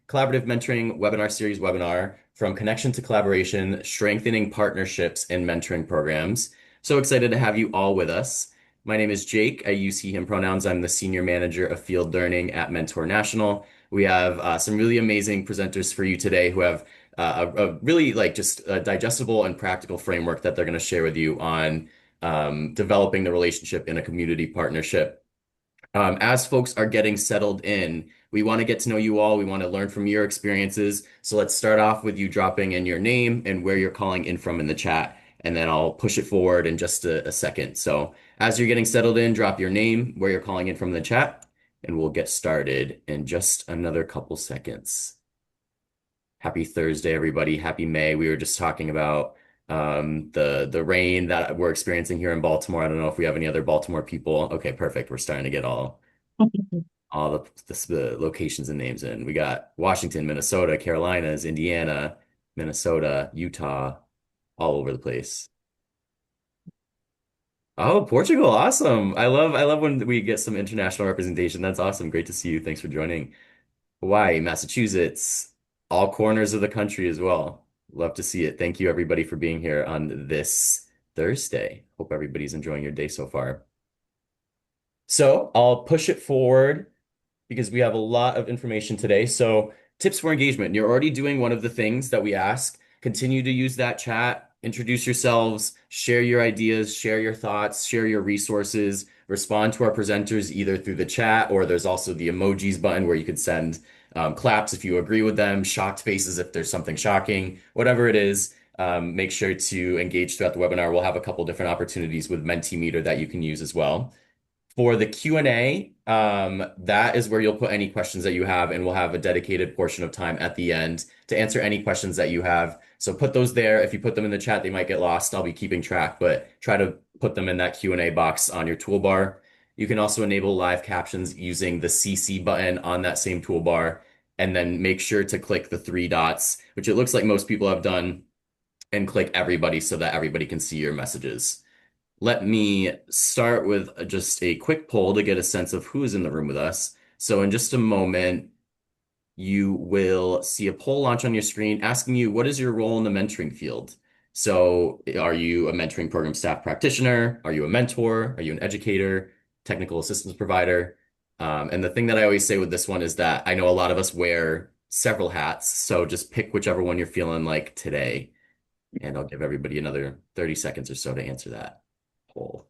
collaborative mentoring webinar series webinar from connection to collaboration, strengthening partnerships and mentoring programs. So excited to have you all with us. My name is Jake. I use he, him pronouns. I'm the Senior Manager of Field Learning at Mentor National. We have some really amazing presenters for you today who have a really just a digestible and practical framework that they're going to share with you on developing the relationship in a community partnership. As folks are getting settled in, we want to get to know you all. We want to learn from your experiences. So let's start off with you dropping in your name and where you're calling in from in the chat, and then I'll push it forward in just a second. So as you're getting settled in, drop your name, where you're calling in from the chat, and we'll get started in just another couple seconds. Happy Thursday, everybody. Happy May. We were just talking about the rain that we're experiencing here in Baltimore. I don't know if we have any other Baltimore people. Okay, perfect. We're starting to get all the locations and names in. We got Washington, Minnesota, Carolinas, Indiana, Minnesota, Utah, all over the place. Oh, Portugal. Awesome. I love when we get some international representation. That's awesome. Great to see you. Thanks for joining. Hawaii, Massachusetts, all corners of the country as well. Love to see it. Thank you, everybody, for being here on this Thursday. Hope everybody's enjoying your day so far. So I'll push it forward because we have a lot of information today. So, tips for engagement. You're already doing one of the things that we ask. Continue to use that chat, introduce yourselves, share your ideas, share your thoughts, share your resources, respond to our presenters either through the chat, or there's also the emojis button where you could send claps if you agree with them, shocked faces if there's something shocking, whatever it is. Make sure to engage throughout the webinar. We'll have a couple different opportunities with Mentimeter that you can use as well. For the Q&A, that is where you'll put any questions that you have, and we'll have a dedicated portion of time at the end to answer any questions that you have. So put those there. If you put them in the chat, they might get lost. I'll be keeping track, but try to put them in that Q&A box on your toolbar. You can also enable live captions using the CC button on that same toolbar, and then make sure to click the three dots, which it looks like most people have done, and click everybody so that everybody can see your messages. Let me start with just a quick poll to get a sense of who is in the room with us. So in just a moment, you will see a poll launch on your screen asking you, what is your role in the mentoring field? So are you a mentoring program staff practitioner? Are you a mentor? Are you an educator, technical assistance provider? And the thing that I always say with this one is that I know a lot of us wear several hats. So just pick whichever one you're feeling like today. And I'll give everybody another 30 seconds or so to answer that poll.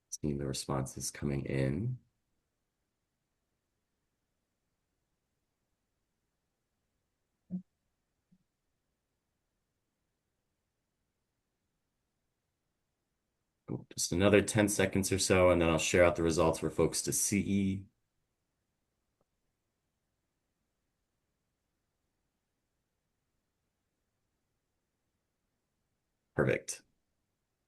Seeing the responses coming in. Just another 10 seconds or so, and then I'll share out the results for folks to see. Perfect.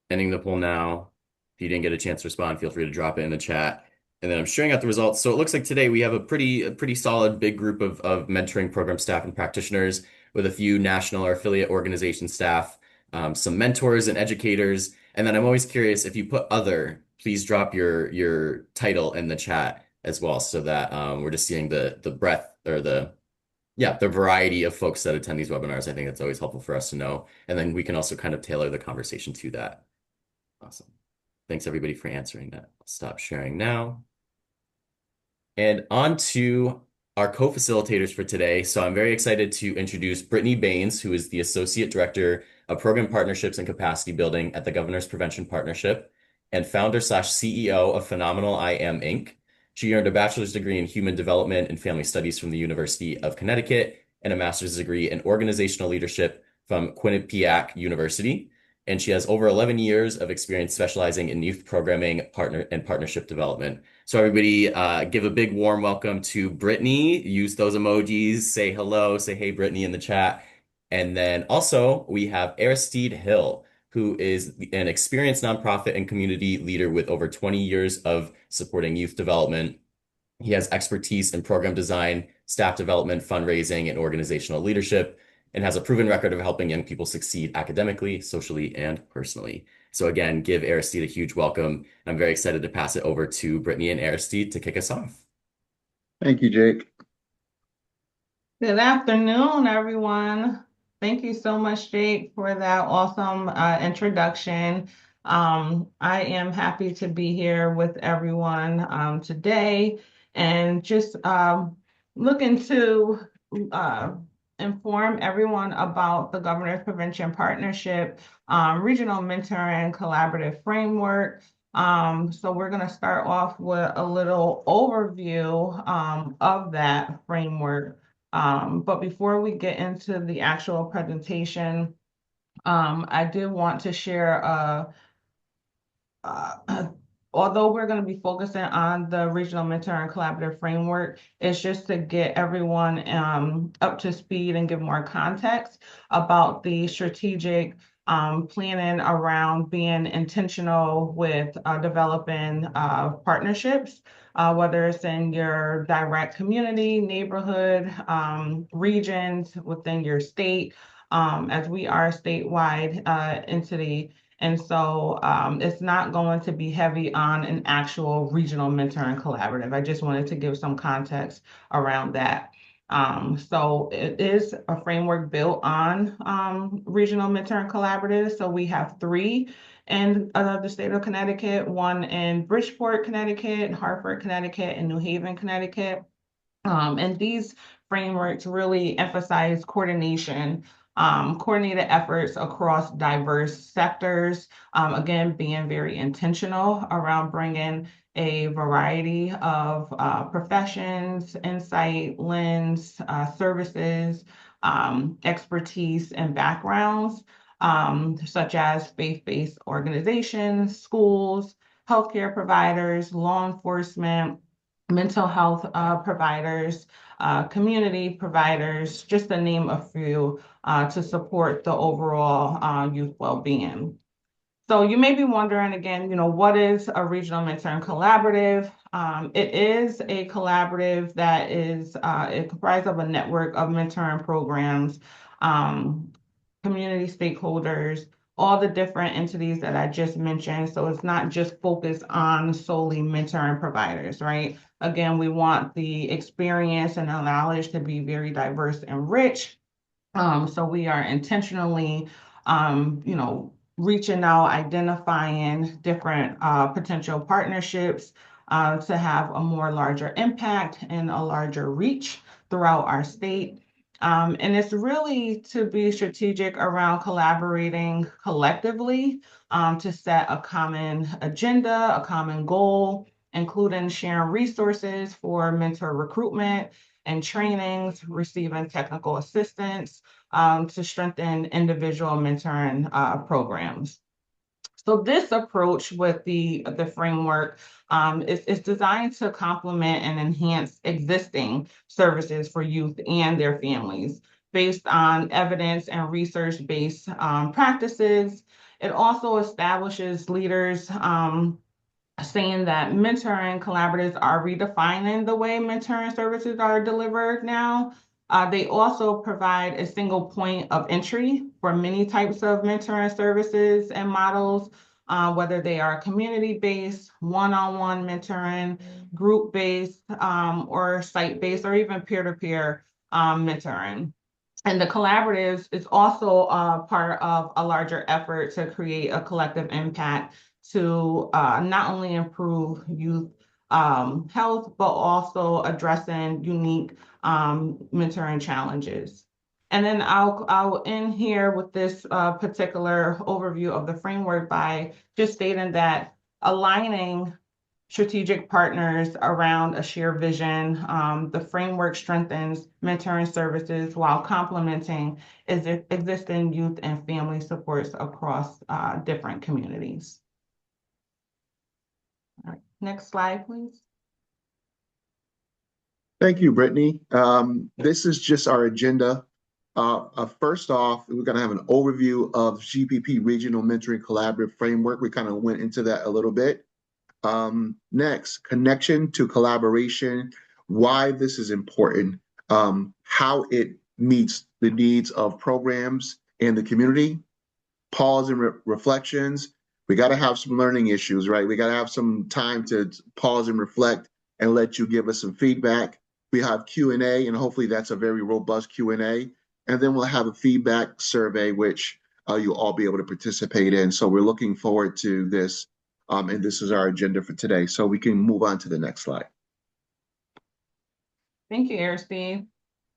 Ending the poll now. If you didn't get a chance to respond, feel free to drop it in the chat. And then I'm sharing out the results. So it looks like today we have a pretty solid big group of mentoring program staff and practitioners with a few national or affiliate organization staff, some mentors and educators. And then I'm always curious if you put other, please drop your title in the chat as well, so that we're just seeing the breadth or the variety of folks that attend these webinars. I think that's always helpful for us to know. And then we can also kind of tailor the conversation to that. Awesome. Thanks everybody for answering that. I'll stop sharing now. And on to our co-facilitators for today. So I'm very excited to introduce Brittany Baines, who is the Associate Director of Program Partnerships and Capacity Building at the Governor's Prevention Partnership and founder/CEO of Phenomenal I Am Inc. She earned a bachelor's degree in human development and family studies from the University of Connecticut and a master's degree in organizational leadership from Quinnipiac University. And she has over 11 years of experience specializing in youth programming, partnership development. So everybody, give a big warm welcome to Brittany. Use those emojis, say hello, say hey Brittany in the chat. And then also we have Aristide Hill, who is an experienced nonprofit and community leader with over 20 years of supporting youth development. He has expertise in program design, staff development, fundraising, and organizational leadership. and has a proven record of helping young people succeed academically, socially, and personally. So again, give Aristide a huge welcome. I'm very excited to pass it over to Brittany and Aristide to kick us off. Thank you, Jake. Good afternoon, everyone. Thank you so much, Jake, for that awesome introduction. I am happy to be here with everyone today and just looking to uh, inform everyone about the Governor's Prevention Partnership Regional Mentoring Collaborative Framework. So we're going to start off with a little overview of that framework. But before we get into the actual presentation, I did want to share uh, although we're going to be focusing on the regional mentor and collaborative framework, it's just to get everyone up to speed and give more context about the strategic planning around being intentional with developing partnerships, whether it's in your direct community, neighborhood, regions, within your state, as we are a statewide entity. And so it's not going to be heavy on an actual regional mentoring collaborative. I just wanted to give some context around that. So it is a framework built on regional mentoring collaboratives. So we have three in the state of Connecticut, one in Bridgeport, Connecticut, Hartford, Connecticut, and New Haven, Connecticut. And these frameworks really emphasize coordination, coordinated efforts across diverse sectors. Again, being very intentional around bringing a variety of professions, insight, lens, services, expertise, and backgrounds, such as faith-based organizations, schools, healthcare providers, law enforcement, mental health providers, community providers, just to name a few, to support the overall youth well-being. So you may be wondering again, what is a regional mentoring collaborative? It is a collaborative that is it comprised of a network of mentoring programs, um, community stakeholders, all the different entities that I just mentioned. So it's not just focused on solely mentoring providers, right? Again, we want the experience and the knowledge to be very diverse and rich. So we are intentionally, reaching out, identifying different potential partnerships to have a more larger impact and a larger reach throughout our state. And it's really to be strategic around collaborating collectively to set a common agenda, a common goal, including sharing resources for mentor recruitment and trainings, receiving technical assistance to strengthen individual mentoring programs. So this approach with the framework is designed to complement and enhance existing services for youth and their families based on evidence and research-based practices. It also establishes leaders saying that mentoring collaboratives are redefining the way mentoring services are delivered now. They also provide a single point of entry for many types of mentoring services and models, whether they are community-based, one-on-one mentoring, group-based, or site-based, or even peer-to-peer mentoring. And the collaboratives is also part of a larger effort to create a collective impact to not only improve youth health, but also addressing unique mentoring challenges. And then I'll end here with this particular overview of the framework by just stating that aligning strategic partners around a shared vision. The framework strengthens mentoring services while complementing existing youth and family supports across different communities. All right, next slide, please. Thank you, Brittany. This is just our agenda. First off, we're going to have an overview of GPP Regional Mentoring Collaborative Framework. We kind of went into that a little bit. Next, connection to collaboration, why this is important, how it meets the needs of programs and the community. Pause and reflections. We got to have some learning issues, right? We got to have some time to pause and reflect and let you give us some feedback. We have Q&A, and hopefully that's a very robust Q&A. And then we'll have a feedback survey, which you'll all be able to participate in. So we're looking forward to this. And this is our agenda for today. So we can move on to the next slide. Thank you, Aristide.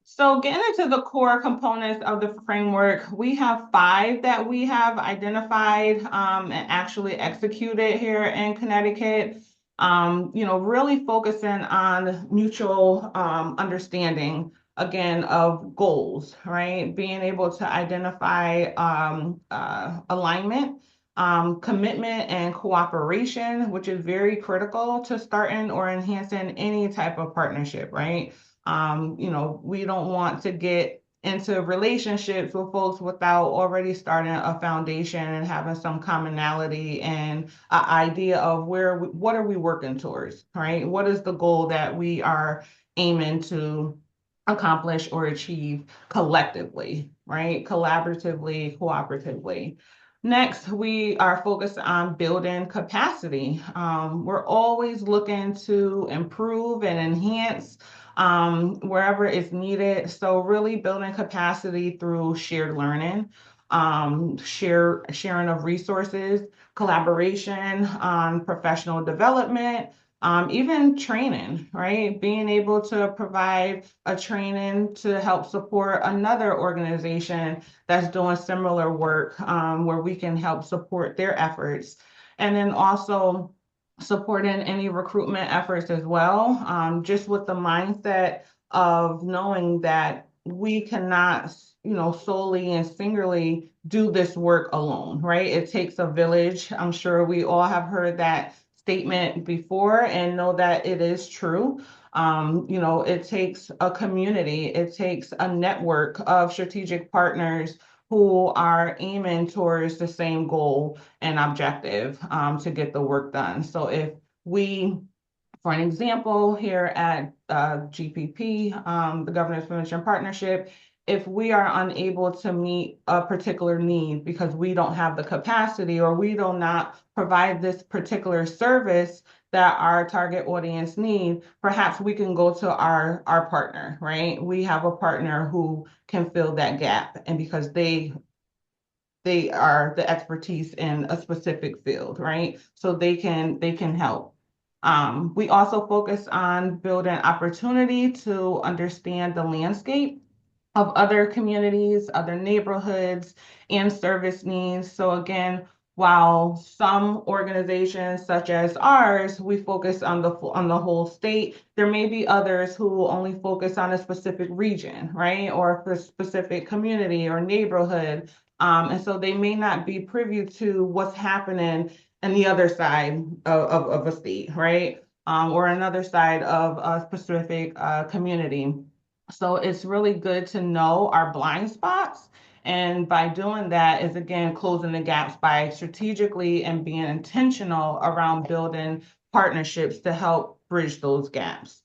So getting into the core components of the framework, we have 5 that we have identified and actually executed here in Connecticut. Really focusing on mutual understanding, again, of goals, right? Being able to identify alignment, commitment, and cooperation, which is very critical to starting or enhancing any type of partnership, right? We don't want to get into relationships with folks without already starting a foundation and having some commonality and an idea of what are we working towards, right? What is the goal that we are aiming to accomplish or achieve collectively, right? Collaboratively, cooperatively. Next, we are focused on building capacity. We're always looking to improve and enhance wherever it's needed. So really building capacity through shared learning, sharing of resources, collaboration on professional development, even training, right? Being able to provide a training to help support another organization that's doing similar work, where we can help support their efforts. And then also supporting any recruitment efforts as well, just with the mindset of knowing that we cannot, solely and singularly do this work alone, right? It takes a village. I'm sure we all have heard that statement before and know that it is true. It takes a community, it takes a network of strategic partners who are aiming towards the same goal and objective to get the work done. So if we, for an example, here at GPP, the Governance Prevention Partnership, if we are unable to meet a particular need because we don't have the capacity or we do not provide this particular service that our target audience need, perhaps we can go to our partner, right? We have a partner who can fill that gap, and because they are the expertise in a specific field, right? So they can help. We also focus on building opportunity to understand the landscape of other communities, other neighborhoods, and service needs. So again, while some organizations such as ours, we focus on the whole state, there may be others who only focus on a specific region, right? Or a specific community or neighborhood. And so they may not be privy to what's happening on the other side of a state, right? Or another side of a specific community. So it's really good to know our blind spots. And by doing that is again closing the gaps by strategically and being intentional around building partnerships to help bridge those gaps.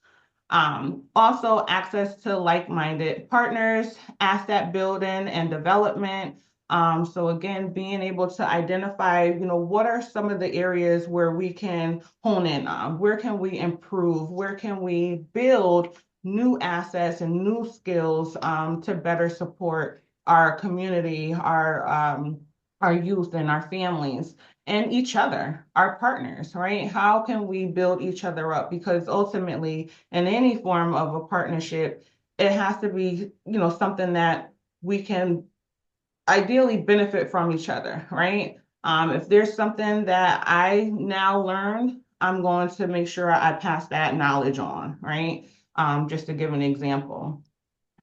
Also, access to like-minded partners, asset building and development. So again, being able to identify, what are some of the areas where we can hone in on? Where can we improve? Where can we build new assets and new skills to better support our community, our youth and our families and each other, our partners, right? How can we build each other up? Because ultimately, in any form of a partnership, it has to be, something that we can ideally benefit from each other, right? If there's something that I now learned, I'm going to make sure I pass that knowledge on, right? Just to give an example.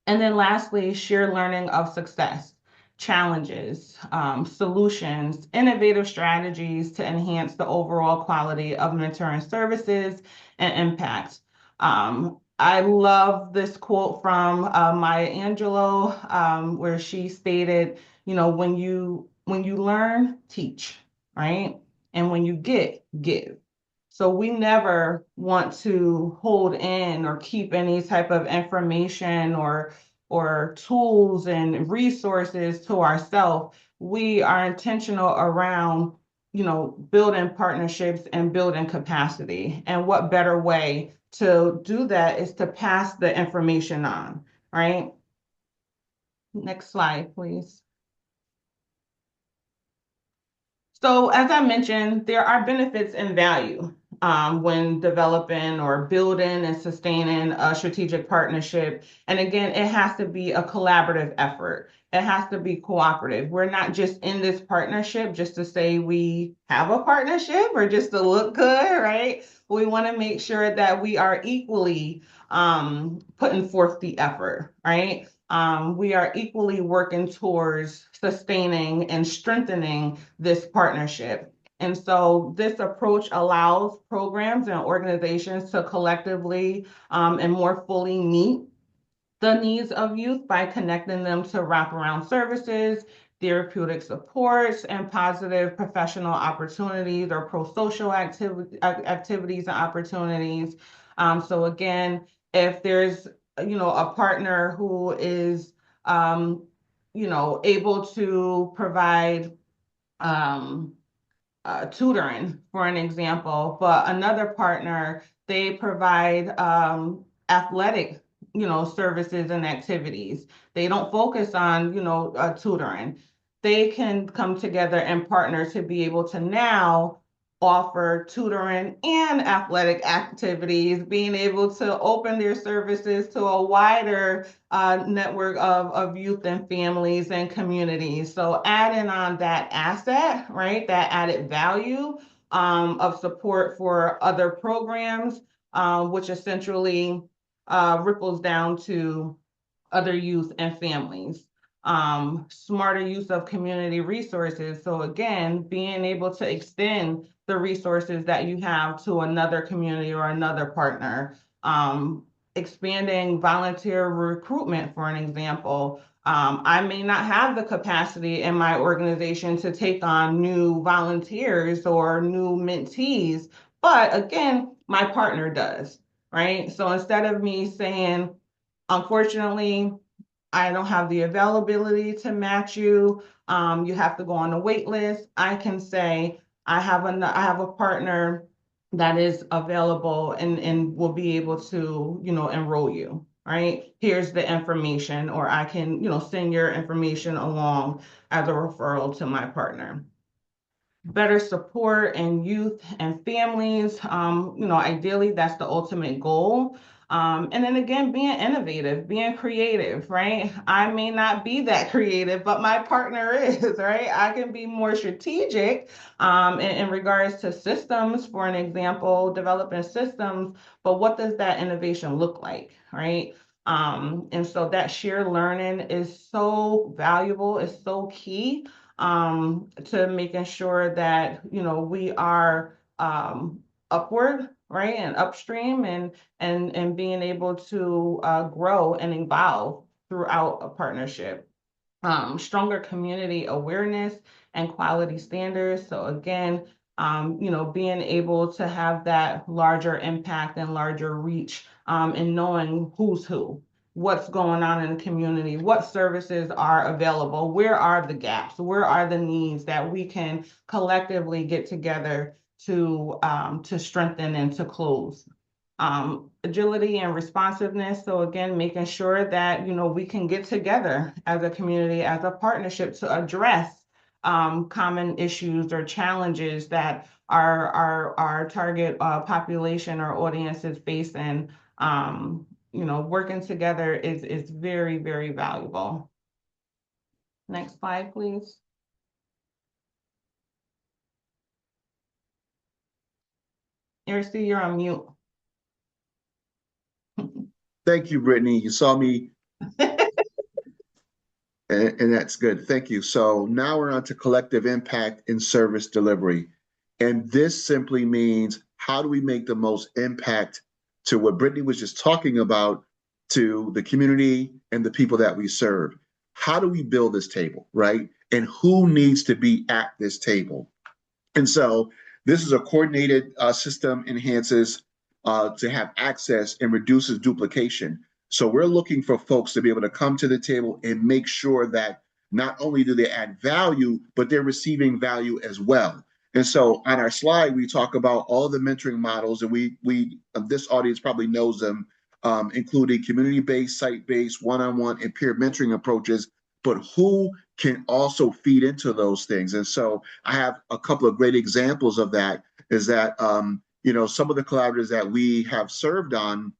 And then lastly, shared learning of success, challenges, solutions, innovative strategies to enhance the overall quality of mentoring services and impact. I love this quote from Maya Angelou, where she stated, when you learn, teach, right? And when you get, give. So we never want to hold in or keep any type of information or or tools and resources to ourselves. We are intentional around, building partnerships and building capacity. And what better way to do that is to pass the information on, right? Next slide, please. So as I mentioned, there are benefits and value when developing or building and sustaining a strategic partnership. And again, it has to be a collaborative effort. It has to be cooperative. We're not just in this partnership just to say we have a partnership or just to look good, right? We want to make sure that we are equally putting forth the effort, right? We are equally working towards sustaining and strengthening this partnership. And so this approach allows programs and organizations to collectively and more fully meet the needs of youth by connecting them to wraparound services, therapeutic supports, and positive professional opportunities or pro-social activities and opportunities. So again, if there's a partner who is able to provide um, tutoring, for an example, but another partner, they provide athletic, services and activities. They don't focus on, tutoring. They can come together and partner to be able to now offer tutoring and athletic activities, being able to open their services to a wider network of youth and families and communities. So adding on that asset, right, that added value of support for other programs, which essentially ripples down to other youth and families. Smarter use of community resources. So again, being able to extend the resources that you have to another community or another partner. Expanding volunteer recruitment, for an example. I may not have the capacity in my organization to take on new volunteers or new mentees, but again, my partner does, right? So instead of me saying, unfortunately, I don't have the availability to match you. You have to go on a wait list. I can say I have a partner that is available and will be able to, enroll you. Right? Here's the information, or I can, send your information along as a referral to my partner. Better support in youth and families. Ideally, that's the ultimate goal. And then again, being innovative, being creative, right? I may not be that creative, but my partner is, right? I can be more strategic in regards to systems, for an example, developing systems, but what does that innovation look like, right? And so that shared learning is so valuable, is so key to making sure that we are upward, right, and upstream, and being able to grow and evolve throughout a partnership. Stronger community awareness and quality standards. So again, being able to have that larger impact and larger reach, and knowing who's who, what's going on in the community, what services are available, where are the gaps, where are the needs that we can collectively get together to strengthen and to close. Agility and responsiveness. So again, making sure that we can get together as a community, as a partnership to address common issues or challenges that our target population or audience is facing. Working together is very, very valuable. Next slide, please. Eric, you're on mute. Thank you, Brittany. You saw me, and that's good. Thank you. So now we're on to collective impact in service delivery. And this simply means how do we make the most impact to what Brittany was just talking about, to the community and the people that we serve? How do we build this table, right? And who needs to be at this table? And so this is a coordinated system, enhances to have access and reduces duplication. So we're looking for folks to be able to come to the table and make sure that not only do they add value, but they're receiving value as well. And so on our slide, we talk about all the mentoring models, and we this audience probably knows them, including community-based, site-based, one-on-one, and peer mentoring approaches. But who can also feed into those things? And so I have a couple of great examples of that. Is that some of the collaborators that we have served on,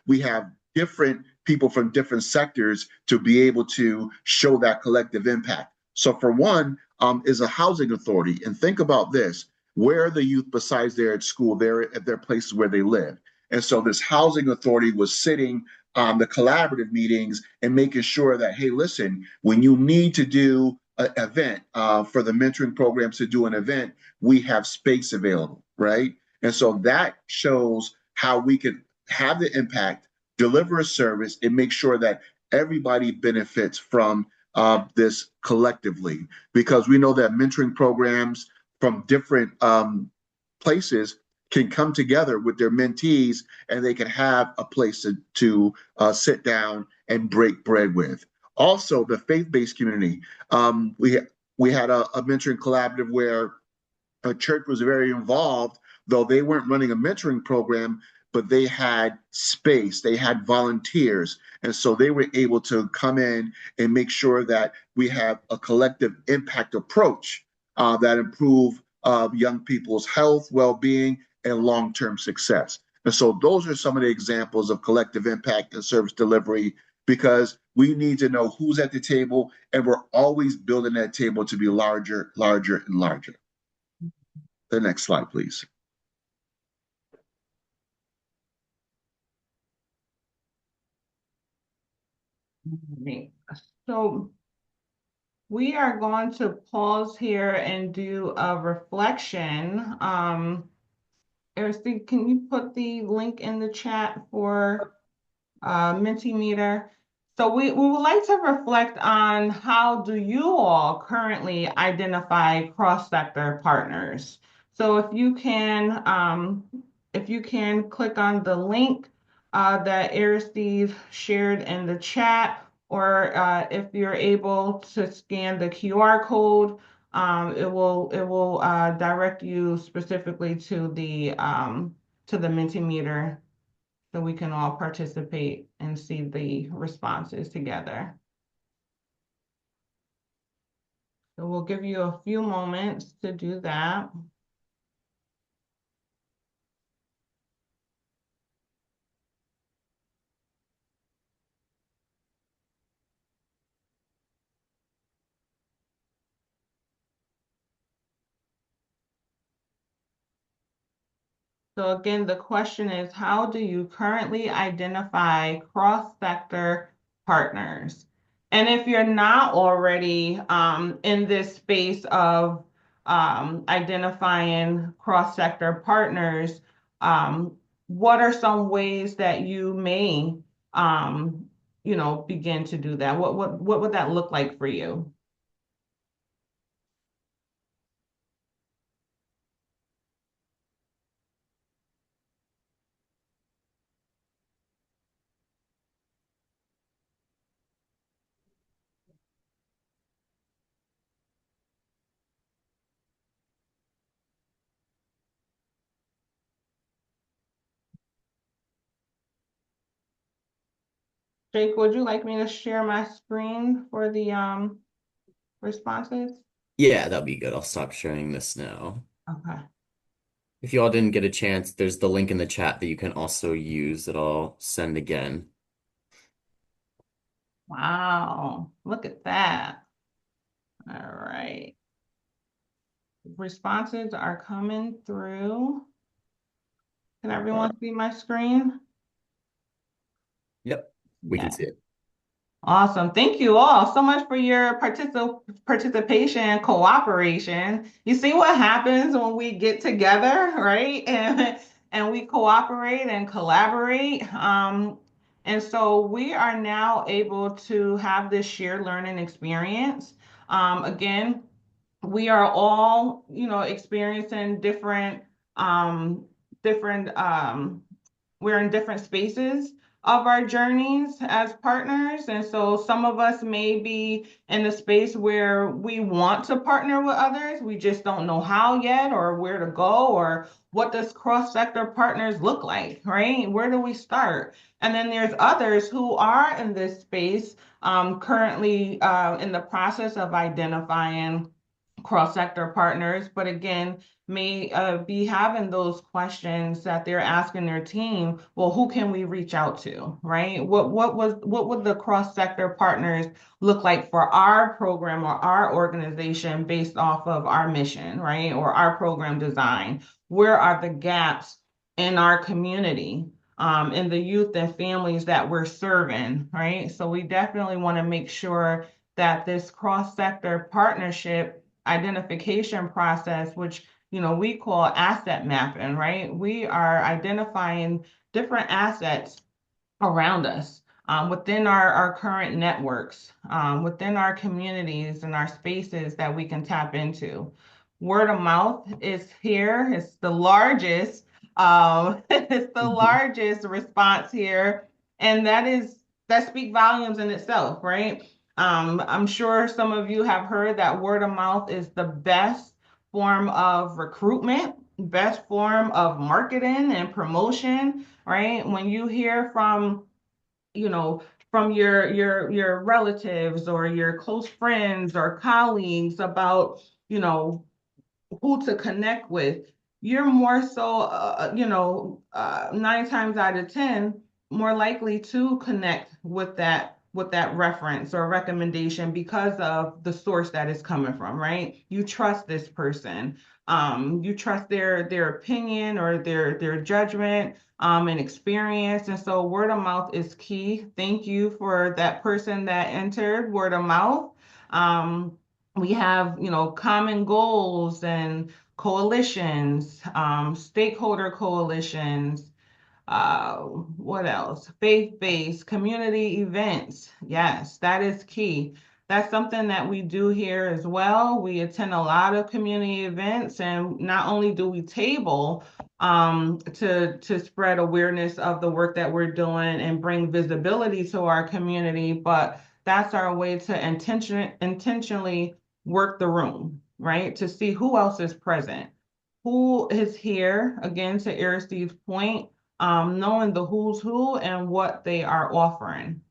we have different people from different sectors to be able to show that collective impact. So for one, is a housing authority. And think about this: where are the youth besides they're at school? They're at their places where they live. And so this housing authority was sitting on the collaborative meetings and making sure that, hey, listen, when you need to do an event, for the mentoring programs to do an event, we have space available, right? And so that shows how we could have the impact, deliver a service, and make sure that everybody benefits from this collectively. Because we know that mentoring programs from different places can come together with their mentees, and they can have a place to sit down and break bread with. Also, the faith-based community. We had a mentoring collaborative where a church was very involved, though they weren't running a mentoring program, but they had space, they had volunteers. And so they were able to come in and make sure that we have a collective impact approach that improve young people's health, well-being, and long-term success. And so those are some of the examples of collective impact and service delivery, because we need to know who's at the table, and we're always building that table to be larger, larger, and larger. The next slide, please. Right. So we are going to pause here and do a reflection. Aristides, can you put the link in the chat for Mentimeter? So we would like to reflect on how do you all currently identify cross-sector partners? So if you can click on the link that Aristides shared in the chat, or if you're able to scan the QR code, it will direct you specifically to the Mentimeter, so we can all participate and see the responses together. So we'll give you a few moments to do that. So again, the question is, how do you currently identify cross-sector partners? And if you're not already in this space of identifying cross-sector partners, what are some ways that you may, begin to do that? What would that look like for you? Jake, would you like me to share my screen for the responses? Yeah, that'll be good. I'll stop sharing this now. Okay. If you all didn't get a chance, there's the link in the chat that you can also use that I'll send again. Wow, look at that. All right. Responses are coming through. Can everyone see my screen? Yep, we can Yeah. see it. Awesome. Thank you all so much for your participation and cooperation. You see what happens when we get together, right? And we cooperate and collaborate. And so we are now able to have this shared learning experience. Again, we are all, experiencing um, different, we're in different spaces of our journeys as partners. And so some of us may be in a space where we want to partner with others. We just don't know how yet or where to go or what does cross-sector partners look like, right? Where do we start? And then there's others who are in this space currently in the process of identifying cross-sector partners, but again, may be having those questions that they're asking their team. Well, who can we reach out to, right? What would the cross-sector partners look like for our program or our organization based off of our mission, right? Or our program design? Where are the gaps in our community? In the youth and families that we're serving, right? So we definitely want to make sure that this cross-sector partnership identification process, which we call asset mapping, right? We are identifying different assets around us, within our current networks, within our communities and our spaces that we can tap into. Word of mouth is here. It's the largest, it's the Mhm. largest response here, and that speak volumes in itself, right? I'm sure some of you have heard that word of mouth is the best form of recruitment, best form of marketing and promotion, right? When you hear you know, from your relatives or your close friends or colleagues about, you know, who to connect with, you're more so, 9 times out of 10, more likely to connect with that reference or recommendation because of the source that is coming from, right? You trust this person. You trust their opinion or their judgment and experience. And so word of mouth is key. Thank you for that person that entered word of mouth. We have, common goals and coalitions, stakeholder coalitions, what else? Faith-based community events. Yes, that is key. That's something that we do here as well. We attend a lot of community events, and not only do we table to spread awareness of the work that we're doing and bring visibility to our community, but that's our way to intentionally work the room, right? To see who else is present, who is here, again, to Aristide's point, knowing the who's who and what they are offering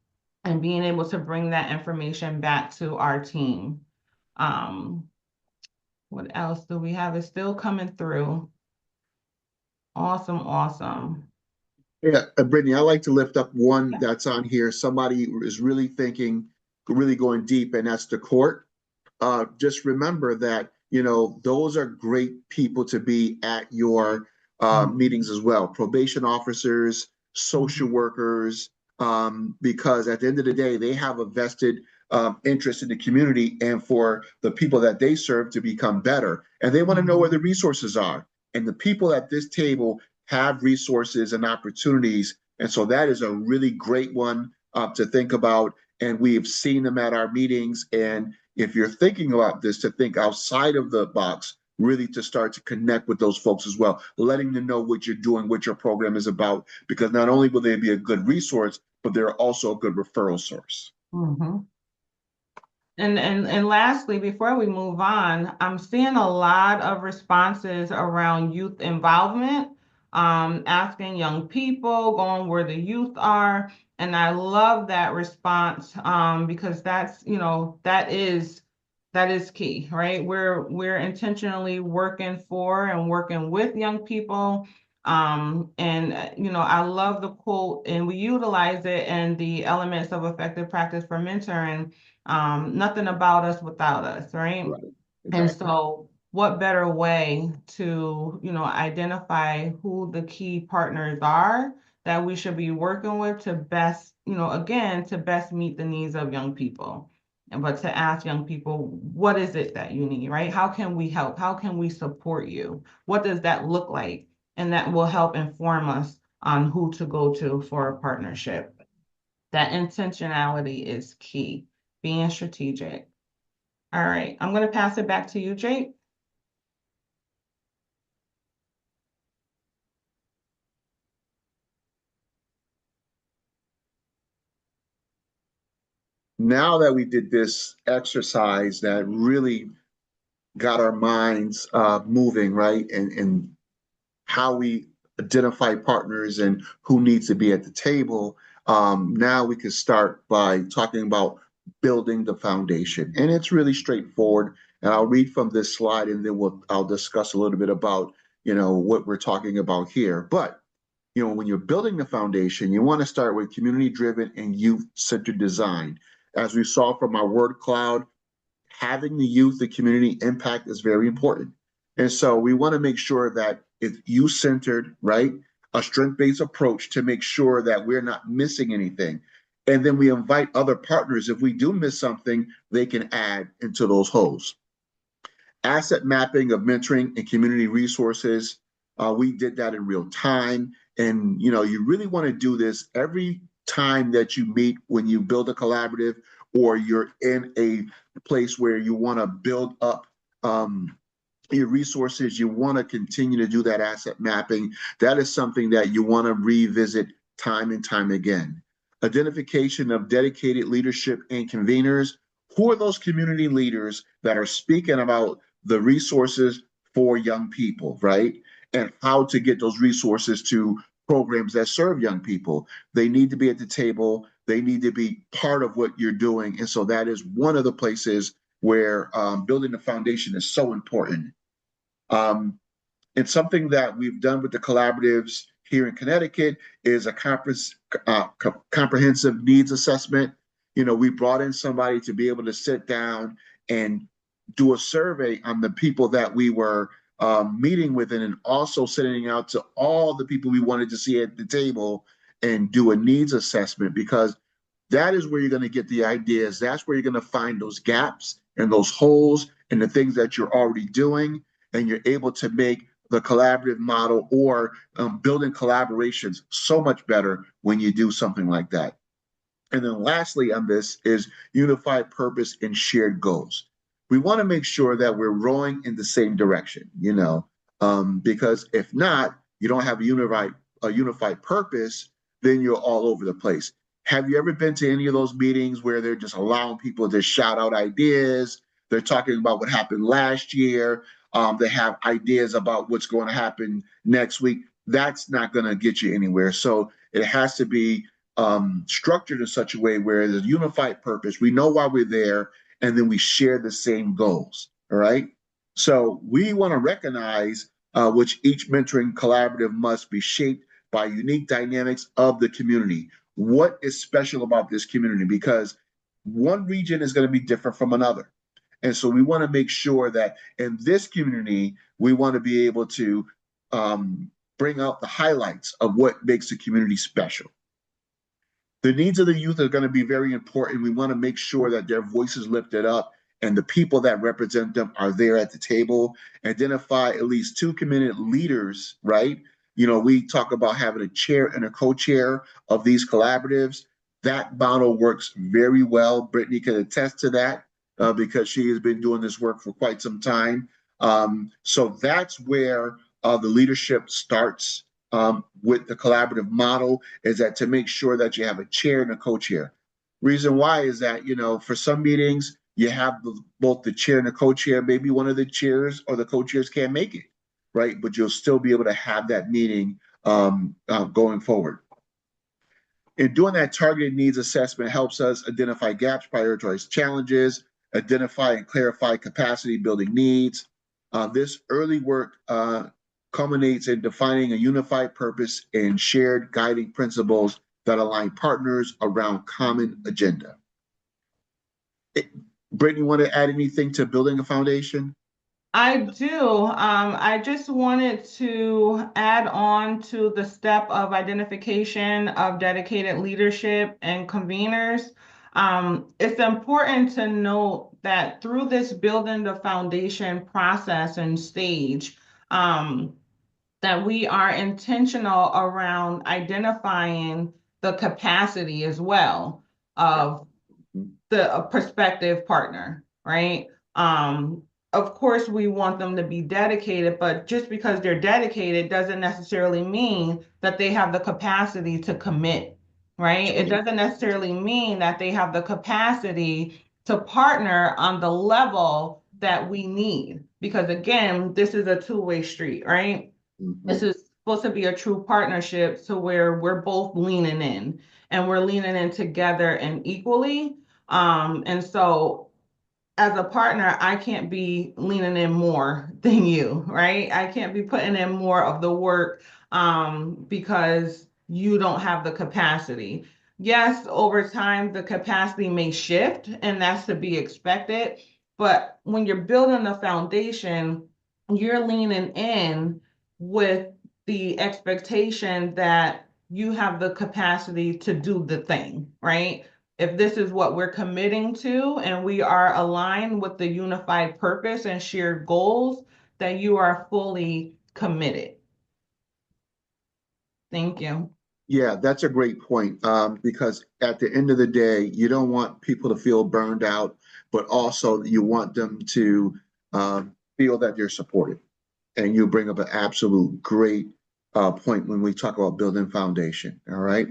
and being able to bring that information back to our team. Um, what else do we have? It's still coming through. Awesome, awesome. Yeah, Brittany, I like to lift up one that's on here. Somebody is really thinking, really going deep, and that's the court. Just remember that, those are great people to be at your meetings as well. Probation officers, social workers, because at the end of the day, they have a vested interest in the community and for the people that they serve to become better. And they want to know where the resources are. And the people at this table have resources and opportunities. And so that is a really great one to think about. And we've seen them at our meetings. And if you're thinking about this, to think outside of the box, really to start to connect with those folks as well, letting them know what you're doing, what your program is about, because not only will they be a good resource, but they're also a good referral source. Mm-hmm. And lastly, before we move on, I'm seeing a lot of responses around youth involvement, asking young people, going where the youth are. And I love that response, because that is key, right? We're intentionally working for and working with young people. I love the quote, and we utilize it in the elements of effective practice for mentoring, nothing about us without us, right? Right. And Exactly. so what better way to, identify who the key partners are that we should be working with to best, again, to best meet the needs of young people. But to ask young people, what is it that you need, right? How can we help? How can we support you? What does that look like? And that will help inform us on who to go to for a partnership. That intentionality is key, being strategic. All right, I'm going to pass it back to you, Jake. now that we did this exercise that really got our minds moving, right? And how we identify partners and who needs to be at the table. Now we can start by talking about building the foundation. And it's really straightforward. And I'll read from this slide and then I'll discuss a little bit about, what we're talking about here. But, when you're building the foundation, you want to start with community driven and youth centered design. As we saw from our word cloud, having the youth, the community impact is very important. And so we want to make sure that it's youth centered, right? A strength based approach to make sure that we're not missing anything. And then we invite other partners. If we do miss something, they can add into those holes. Asset mapping of mentoring and community resources. We did that in real time. And you really want to do this every time that you meet when you build a collaborative or you're in a place where you want to build up your resources. You want to continue to do that asset mapping. That is something that you want to revisit time and time again. Identification of dedicated leadership and conveners. Who are those community leaders that are speaking about the resources for young people, right? And how to get those resources to programs that serve young people. They need to be at the table. They need to be part of what you're doing. And so that is one of the places where building the foundation is so important. Um, and something that we've done with the collaboratives here in Connecticut is a comprehensive needs assessment. We brought in somebody to be able to sit down and do a survey on the people that we were meeting with, and also sending out to all the people we wanted to see at the table and do a needs assessment, because that is where you're going to get the ideas. That's where you're going to find those gaps and those holes and the things that you're already doing, and you're able to make the collaborative model or building collaborations so much better when you do something like that. And then lastly on this is unified purpose and shared goals. We want to make sure that we're rowing in the same direction, because if not, you don't have a unified purpose, then you're all over the place. Have you ever been to any of those meetings where they're just allowing people to shout out ideas? They're talking about what happened last year. They have ideas about what's going to happen next week. That's not going to get you anywhere. So it has to be structured in such a way where there's a unified purpose. We know why we're there, and then we share the same goals. All right. So we want to recognize which each mentoring collaborative must be shaped by unique dynamics of the community. What is special about this community? Because one region is going to be different from another. And so we want to make sure that in this community, we want to be able to bring out the highlights of what makes the community special. The needs of the youth are going to be very important. We want to make sure that their voices lifted up and the people that represent them are there at the table. Identify at least two committed leaders, right? We talk about having a chair and a co-chair of these collaboratives. That model works very well. Brittany can attest to that because she has been doing this work for quite some time. So that's where the leadership starts with the collaborative model, is that to make sure that you have a chair and a co-chair. Reason why is that, for some meetings, you have both the chair and the co-chair. Maybe one of the chairs or the co-chairs can't make it, right? But you'll still be able to have that meeting going forward. In doing that, targeted needs assessment helps us identify gaps, prioritize challenges, identify and clarify capacity building needs. This early work culminates in defining a unified purpose and shared guiding principles that align partners around common agenda. Brittany, want to add anything to building a foundation? I do. I just wanted to add on to the step of identification of dedicated leadership and conveners. It's important to note that through this building the foundation process and stage, that we are intentional around identifying the capacity as well of the prospective partner, right? Of course, we want them to be dedicated, but just because they're dedicated doesn't necessarily mean that they have the capacity to commit right? It doesn't necessarily mean that they have the capacity to partner on the level that we need. Because again, this is a two-way street, right? This Mhm. is supposed to be a true partnership to where we're both leaning in and we're leaning in together and equally. And so as a partner, I can't be leaning in more than you, right? I can't be putting in more of the work because you don't have the capacity. Yes, over time, the capacity may shift, and that's to be expected. But when you're building a foundation, you're leaning in with the expectation that you have the capacity to do the thing, right? If this is what we're committing to and we are aligned with the unified purpose and shared goals, that you are fully committed. Thank you. Yeah, that's a great point. Because at the end of the day, you don't want people to feel burned out, but also you want them to feel that they're supported. And you bring up an absolute great point when we talk about building foundation. All right.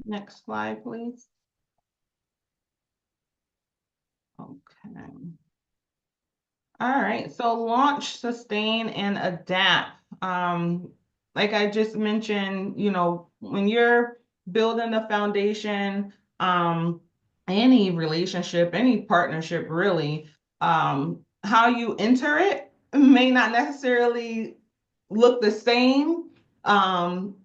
Next slide, please. Okay. All right, so launch, sustain, and adapt. Like I just mentioned, when you're building a foundation, any relationship, any partnership, really, how you enter it may not necessarily look the same um,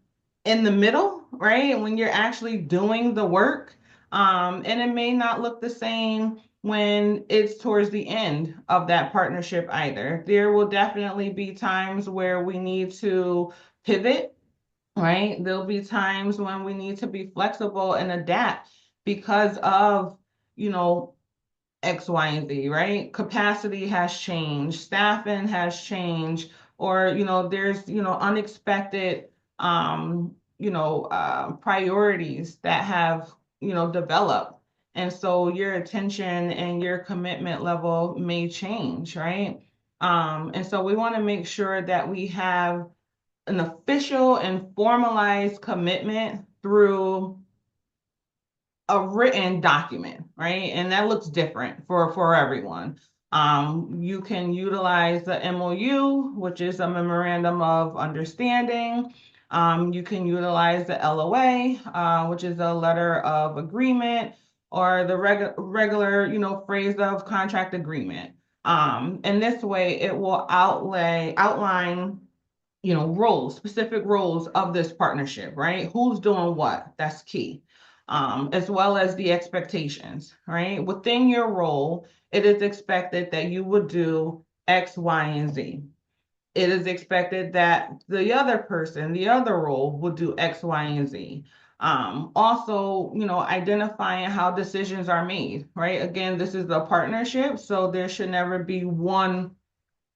in the middle, right? When you're actually doing the work, and it may not look the same when it's towards the end of that partnership either. There will definitely be times where we need to pivot, right? There'll be times when we need to be flexible and adapt because of, you know, X, Y, and Z, right? Capacity has changed, staffing has changed, or, there's, unexpected, priorities that have, developed. And so your attention and your commitment level may change, right? And so we want to make sure that we have an official and formalized commitment through a written document, right? And that looks different for everyone. You can utilize the MOU, which is a memorandum of understanding. You can utilize the LOA, which is a letter of agreement, or the regular, phrase of contract agreement. And this way, it will outline roles, specific roles of this partnership, right? Who's doing what? That's key. As well as the expectations, right? Within your role, it is expected that you would do X, Y, and Z. It is expected that the other person, the other role, will do X, Y, and Z. Also, identifying how decisions are made, right? Again, this is a partnership, so there should never be one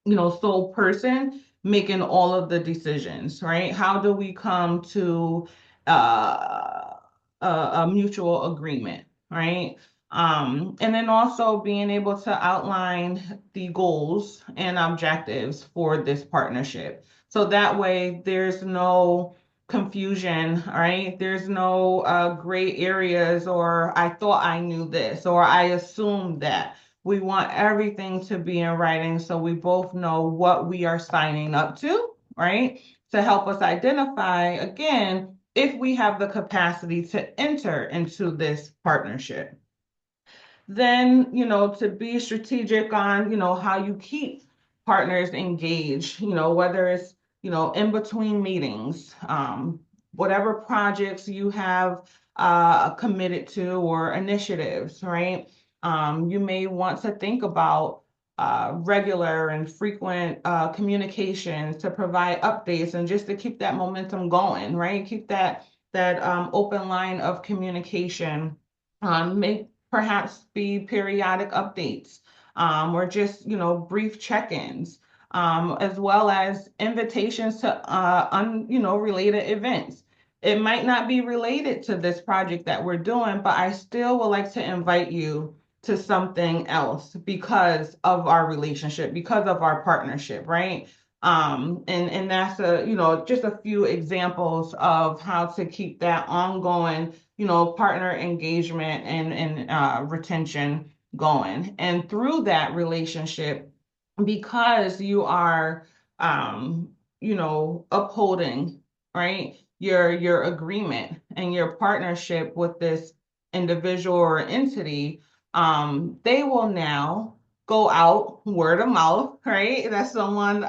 sole person making all of the decisions, right? How do we come to a mutual agreement, right? And then also being able to outline the goals and objectives for this partnership. So that way there's no confusion, right? There's no gray areas or I thought I knew this or I assumed that. We want everything to be in writing so we both know what we are signing up to, right? To help us identify, again, if we have the capacity to enter into this partnership. Then, to be strategic on, how you keep partners engaged, whether it's, in between meetings, whatever projects you have committed to or initiatives, right? You may want to think about regular and frequent communications to provide updates and just to keep that momentum going, right? Keep that open line of communication. Make perhaps be periodic updates or just brief check-ins, as well as invitations to related events. It might not be related to this project that we're doing, but I still would like to invite you to something else because of our relationship, because of our partnership, right? And that's a, you know, just a few examples of how to keep that ongoing, you know, partner engagement and retention going. And through that relationship, because you are, you know, upholding, right, your agreement and your partnership with this individual or entity, they will now go out word of mouth, right? That someone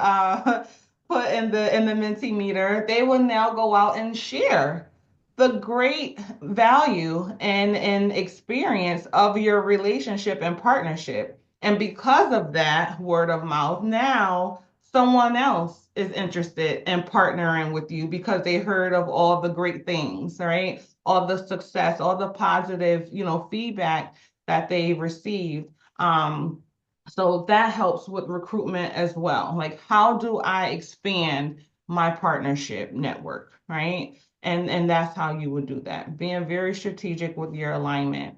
put in the Mentimeter. They will now go out and share the great value and experience of your relationship and partnership. And because of that word of mouth, now someone else is interested in partnering with you because they heard of all the great things, right? All the success, all the positive, you know, feedback that they received. So that helps with recruitment as well. Like, how do I expand my partnership network, right? And that's how you would do that. Being very strategic with your alignment.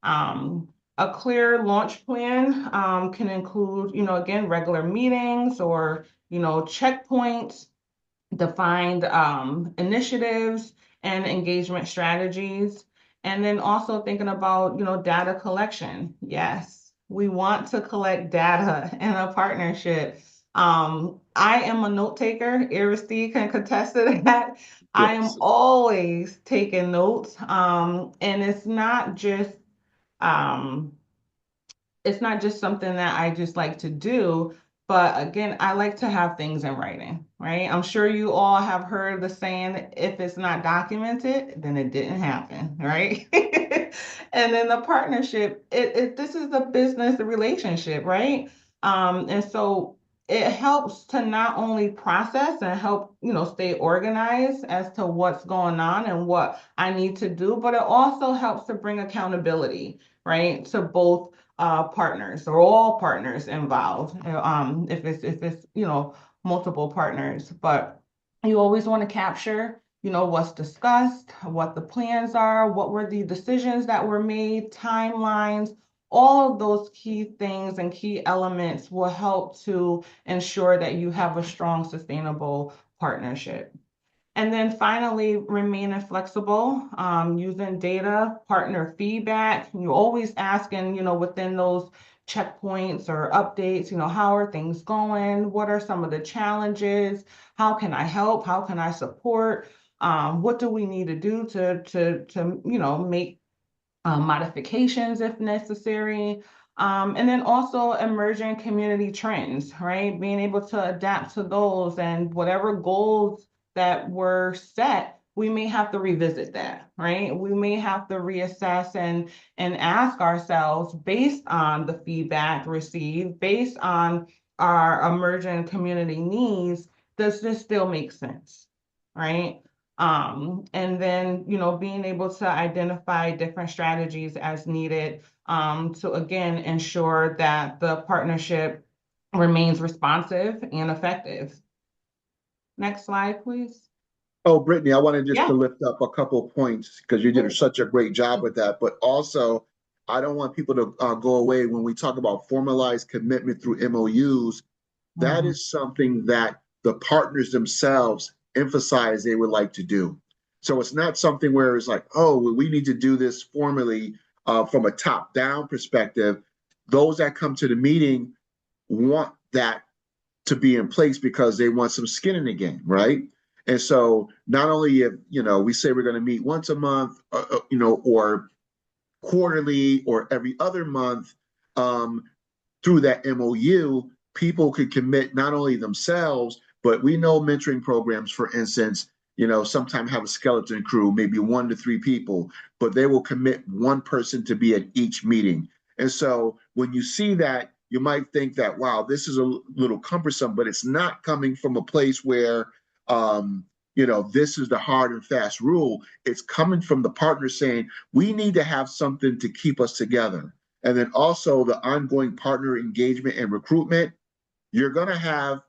Um, a clear launch plan can include, you know, again, regular meetings or, you know, checkpoints, defined initiatives and engagement strategies. And then also thinking about, you know, data collection. Yes, we want to collect data in a partnership. I am a note taker. Aristide can contest to that. I am Yes. always taking notes. And um, it's not just something that I just like to do, but again, I like to have things in writing, right? I'm sure you all have heard the saying, if it's not documented, then it didn't happen, right? And then the partnership, this is a business relationship, right? And so it helps to not only process and help, you know, stay organized as to what's going on and what I need to do, but it also helps to bring accountability, right? To both partners or all partners involved. If it's you know multiple partners, but you always want to capture you know what's discussed, what the plans are, what were the decisions that were made, timelines. All of those key things and key elements will help to ensure that you have a strong, sustainable partnership. And then finally, remaining flexible, using data, partner feedback. You always asking, you know, within those checkpoints or updates, you know, how are things going? What are some of the challenges? How can I help? How can I support? What do we need to do to you know make modifications if necessary. And then also emerging community trends, right? Being able to adapt to those and whatever goals that were set, we may have to revisit that, right? We may have to reassess and ask ourselves based on the feedback received, based on our emerging community needs, does this still make sense, right? And then, you know, being able to identify different strategies as needed to again ensure that the partnership remains responsive and effective. Next slide, please. Oh, Brittany, I wanted just to Yeah. lift up a couple of points because you did such a great job with that. But also, I don't want people to go away when we talk about formalized commitment through MOUs. That Mhm. is something that the partners themselves emphasize they would like to do. So it's not something where it's like, oh, well, we need to do this formally from a top down perspective. Those that come to the meeting want that to be in place because they want some skin in the game, right? And so not only if we say we're going to meet once a month, or quarterly or every other month, um, through that MOU, people could commit not only themselves, but we know mentoring programs, for instance, sometimes have a skeleton crew, maybe 1 to 3 people, but they will commit one person to be at each meeting. And so when you see that, you might think that, wow, this is a little cumbersome, but it's not coming from a place where, this is the hard and fast rule. It's coming from the partner saying, we need to have something to keep us together. And then also the ongoing partner engagement and recruitment. You're going to have,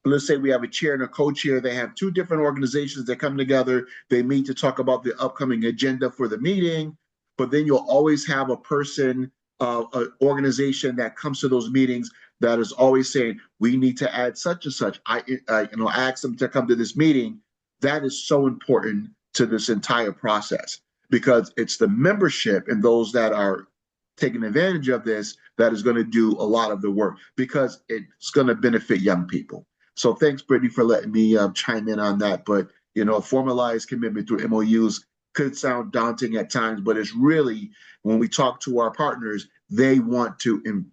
let's say we have a chair and a co-chair. They have two different organizations that come together. They meet to talk about the upcoming agenda for the meeting. But then you'll always have a person, an organization that comes to those meetings that is always saying, we need to add such and such. Ask them to come to this meeting. That is so important to this entire process because it's the membership and those that are taking advantage of this that is going to do a lot of the work because it's going to benefit young people. So thanks, Brittany, for letting me chime in on that. But formalized commitment through MOUs could sound daunting at times, but it's really when we talk to our partners, they want to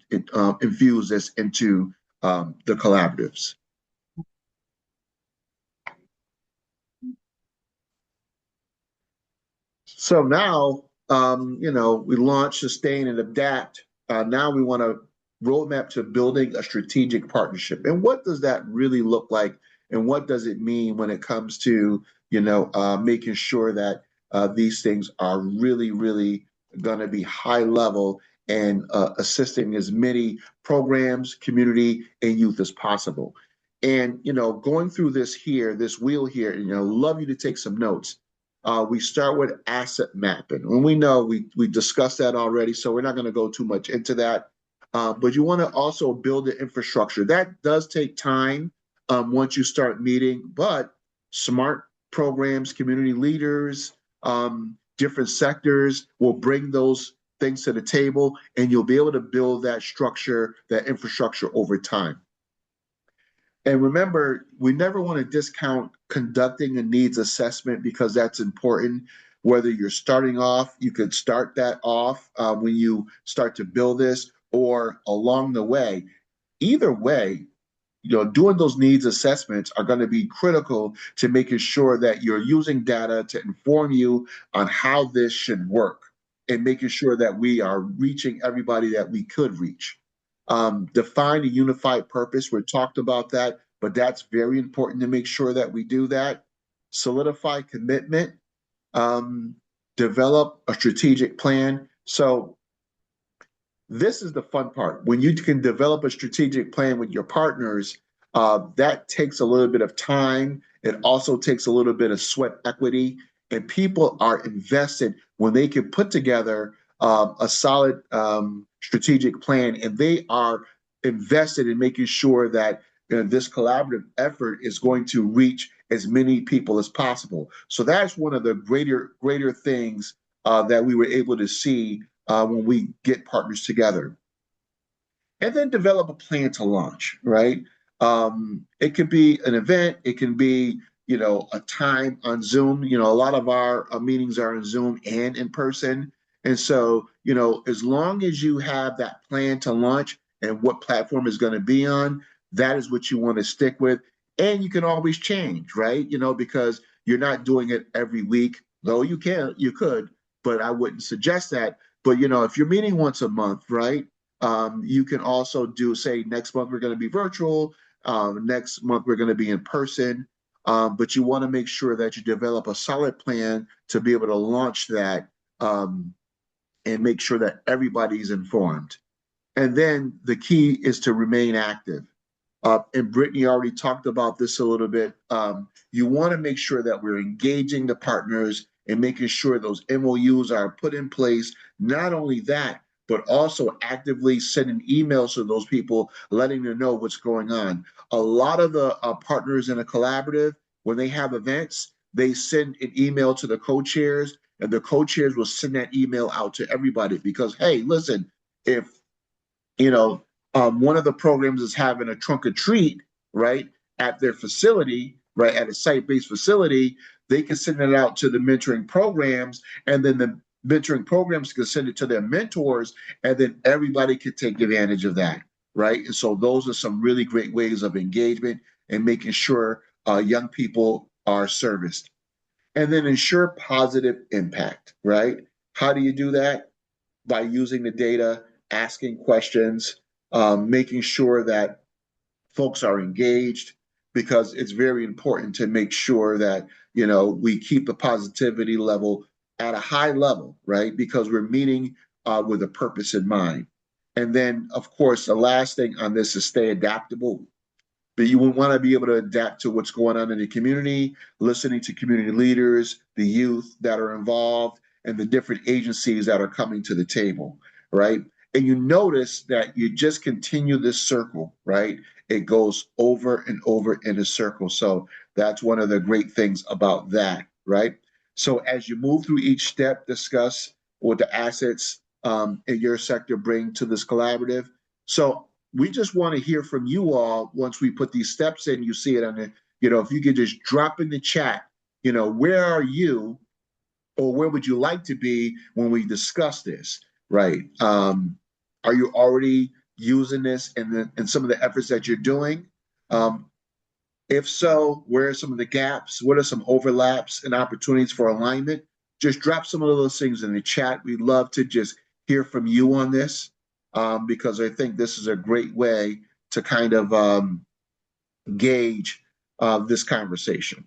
infuse this into the collaboratives. So now, we launch, sustain, and adapt. Now we want to roadmap to building a strategic partnership. And what does that really look like? And what does it mean when it comes to, making sure that these things are really, really going to be high level and assisting as many programs, community, and youth as possible. And, going through this wheel here, love you to take some notes. We start with asset mapping. And we know we discussed that already, so we're not going to go too much into that. But you want to also build the infrastructure. That does take time once you start meeting, but smart programs, community leaders, different sectors will bring those things to the table, and you'll be able to build that structure, that infrastructure over time. And remember, we never want to discount conducting a needs assessment because that's important. Whether you're starting off, you could start that off when you start to build this or along the way. Either way, doing those needs assessments are going to be critical to making sure that you're using data to inform you on how this should work and making sure that we are reaching everybody that we could reach. Define a unified purpose. We talked about that, but that's very important to make sure that we do that. Solidify commitment. Develop a strategic plan. So this is the fun part. When you can develop a strategic plan with your partners, that takes a little bit of time. It also takes a little bit of sweat equity, and people are invested when they can put together a solid strategic plan, and they are invested in making sure that this collaborative effort is going to reach as many people as possible. So that's one of the greater things that we were able to see when we get partners together. And then develop a plan to launch, right? It could be an event, it can be, a time on Zoom. A lot of our meetings are on Zoom and in person. And so, as long as you have that plan to launch and what platform is going to be on, that is what you want to stick with. And you can always change, right? Because you're not doing it every week, though you could, but I wouldn't suggest that. But if you're meeting once a month, right? You can also say next month we're going to be virtual, next month we're going to be in person. But you want to make sure that you develop a solid plan to be able to launch that and make sure that everybody's informed. And then the key is to remain active. And Brittany already talked about this a little bit. You want to make sure that we're engaging the partners and making sure those MOUs are put in place. Not only that, but also actively sending emails to those people, letting them know what's going on. A lot of the partners in a collaborative, when they have events, they send an email to the co-chairs, and the co-chairs will send that email out to everybody because, hey, listen, if one of the programs is having a trunk or treat, right, at their facility, right, at a site-based facility, they can send it out to the mentoring programs, and then the mentoring programs can send it to their mentors, and then everybody can take advantage of that, right? And so those are some really great ways of engagement and making sure young people are serviced. And then ensure positive impact, right? How do you do that? By using the data, asking questions, making sure that folks are engaged, because it's very important to make sure that we keep the positivity level at a high level, right? Because we're meeting with a purpose in mind. And then, of course, the last thing on this is stay adaptable. But you want to be able to adapt to what's going on in the community, listening to community leaders, the youth that are involved, and the different agencies that are coming to the table, right? And you notice that you just continue this circle, right? It goes over and over in a circle. So that's one of the great things about that, right? So as you move through each step, discuss what the assets in your sector bring to this collaborative. So we just want to hear from you all once we put these steps in. You see it on the, if you could just drop in the chat, where are you or where would you like to be when we discuss this, right? Are you already using this in some of the efforts that you're doing? Um, if so, where are some of the gaps? What are some overlaps and opportunities for alignment? Just drop some of those things in the chat. We'd love to just hear from you on this because I think this is a great way to kind of gauge this conversation.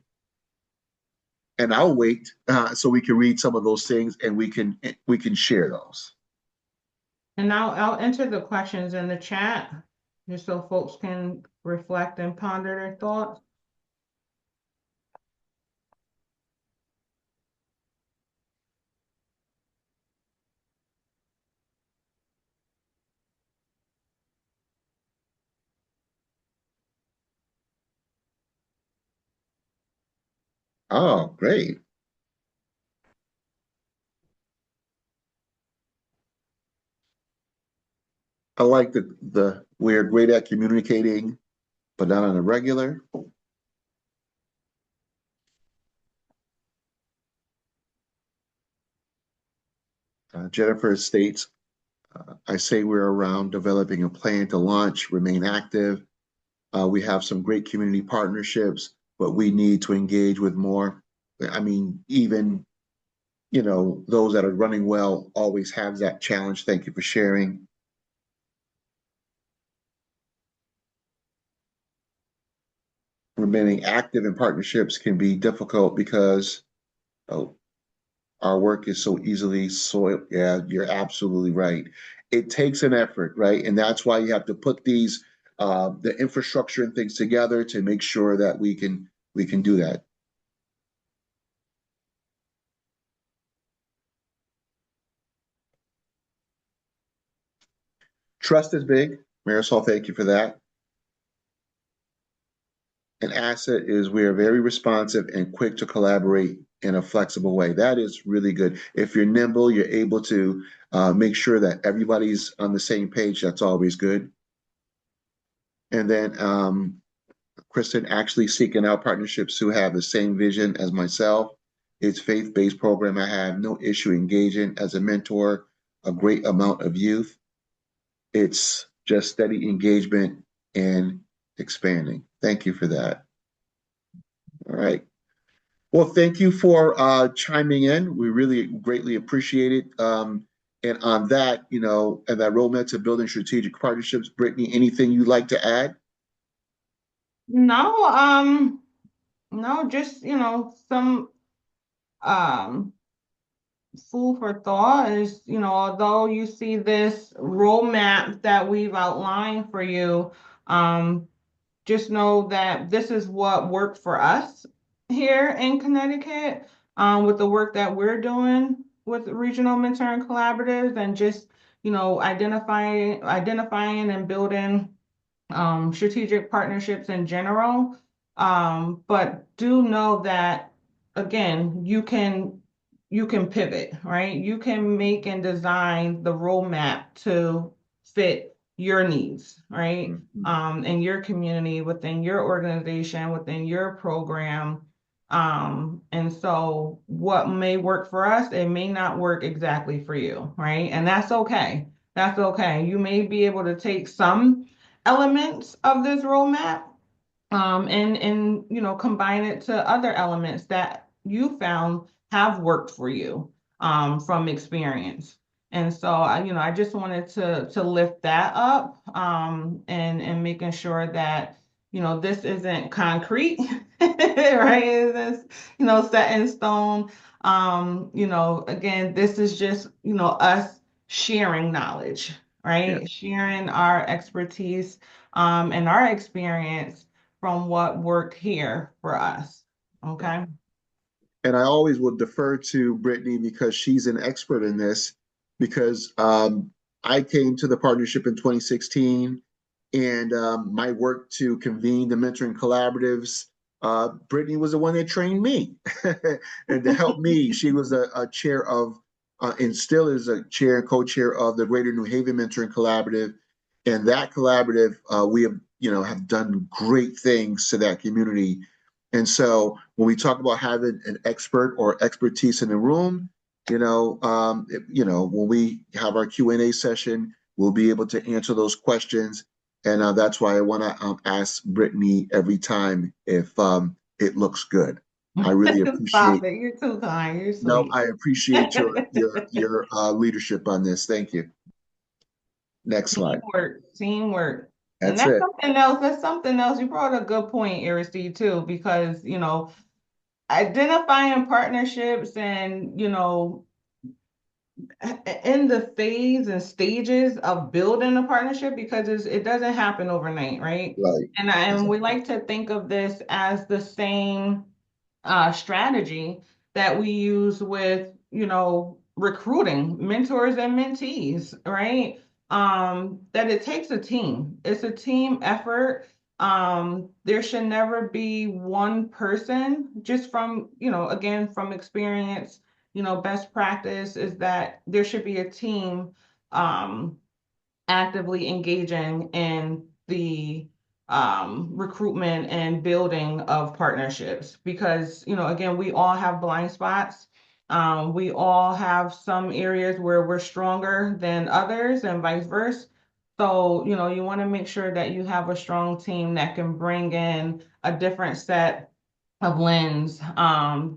And I'll wait so we can read some of those things and we can share those. And I'll enter the questions in the chat just so folks can reflect and ponder their thoughts. Oh, great. I like the we're great at communicating, but not on a regular. Jennifer states, I say we're around developing a plan to launch, remain active. We have some great community partnerships, but we need to engage with more. I mean, even, those that are running well always have that challenge. Thank you for sharing. Remaining active in partnerships can be difficult because oh, our work is so easily soiled. Yeah, you're absolutely right. It takes an effort, right? And that's why you have to put these the infrastructure and things together to make sure that we can do that. Trust is big. Marisol, thank you for that. An asset is we are very responsive and quick to collaborate in a flexible way. That is really good. If you're nimble, you're able to make sure that everybody's on the same page. That's always good. And then Kristen, actually seeking out partnerships who have the same vision as myself. It's faith-based program. I have no issue engaging as a mentor, a great amount of youth. It's just steady engagement and expanding. Thank you for that. All right. Well, thank you for chiming in. We really greatly appreciate it. And on that, and that roadmap to building strategic partnerships, Brittany, anything you'd like to add? No, no, just some um food for thought is, although you see this roadmap that we've outlined for you, um, just know that this is what worked for us here in Connecticut, with the work that we're doing with regional mentoring collaboratives and just, identifying and building strategic partnerships in general. But do know that again, you can pivot, right? You can make and design the roadmap to fit your needs, right? Mhm. In your community, within your organization, within your program. And so what may work for us, it may not work exactly for you, right? And that's okay. That's okay. You may be able to take some elements of this roadmap and combine it to other elements that you found have worked for you from experience. And so I just wanted to lift that up and making sure that this isn't concrete, right? This set in stone. Again, this is just us sharing knowledge, Yeah. right? Sharing our expertise and our experience from what worked here for us. Okay. And I always will defer to Brittany because she's an expert in this. Because I came to the partnership in 2016, and my work to convene the mentoring collaboratives. Brittany was the one that trained me, and to help me, she was a chair of, and still is a chair and co-chair of the Greater New Haven Mentoring Collaborative. And that collaborative, we have, have done great things to that community. And so when we talk about having an expert or expertise in the room, when we have our Q&A session, we'll be able to answer those questions. And that's why I want to ask Brittany every time if it looks good. I really Stop appreciate. it. You're too kind. You're No, sweet. I appreciate your leadership on this. Thank you. Next slide. Teamwork, teamwork. And That's it. that's something else. You brought a good point, Aristide, too, because, identifying partnerships and, in the phase and stages of building a partnership, because it doesn't happen overnight, right? Right. And we like to think of this as the same strategy that we use with, recruiting mentors and mentees, right? That it takes a team. It's a team effort. There should never be one person, just from, again, from experience, best practice is that there should be a team um, actively engaging in the recruitment and building of partnerships because, again, we all have blind spots. We all have some areas where we're stronger than others and vice versa. So, you want to make sure that you have a strong team that can bring in a different set of lens,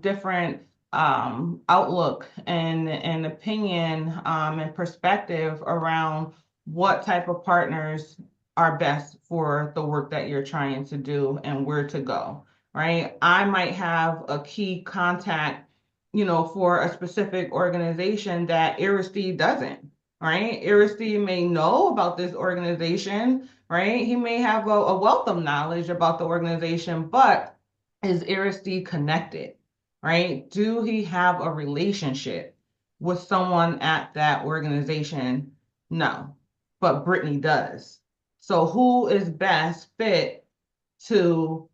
different outlook and opinion and perspective around what type of partners are best for the work that you're trying to do and where to go, right? I might have a key contact, for a specific organization that Aristide doesn't, right? Aristide may know about this organization, right? He may have a wealth of knowledge about the organization, but is Aristide connected, right? Do he have a relationship with someone at that organization? No, but Brittany does. So who is best fit to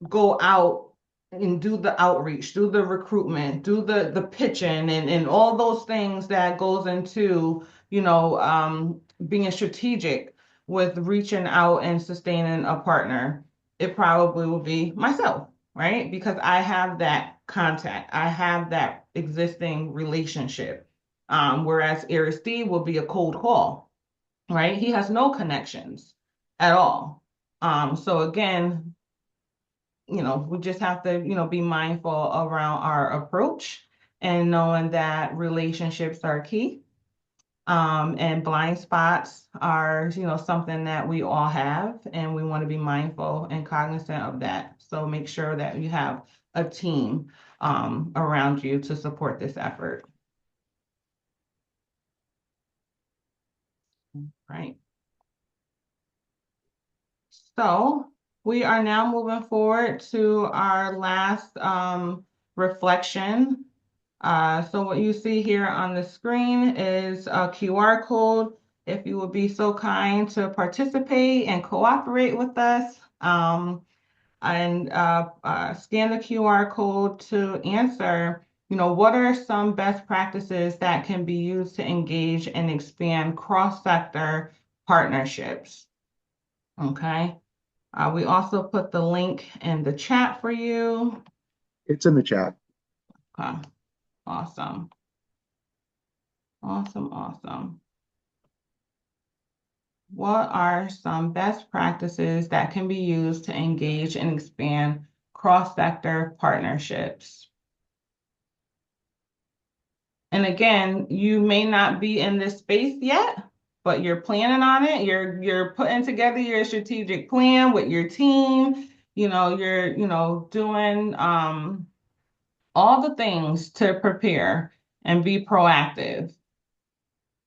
go out and do the outreach, do the recruitment, do the pitching and all those things that goes into, being strategic with reaching out and sustaining a partner? It probably will be myself, right? Because I have that contact, I have that existing relationship. Whereas Aristide will be a cold call, right? He has no connections at all. So again, we just have to, be mindful around our approach and knowing that relationships are key. And blind spots are, something that we all have, and we want to be mindful and cognizant of that. So make sure that you have a team around you to support this effort. Right. So we are now moving forward to our last reflection. So what you see here on the screen is a QR code. If you would be so kind to participate and cooperate with us, and scan the QR code to answer, what are some best practices that can be used to engage and expand cross-sector partnerships? Okay. We also put the link in the chat for you. It's in the chat. Okay. Awesome. Awesome, awesome. What are some best practices that can be used to engage and expand cross-sector partnerships? And again, you may not be in this space yet, but you're planning on it. You're putting together your strategic plan with your team. You're, doing all the things to prepare and be proactive.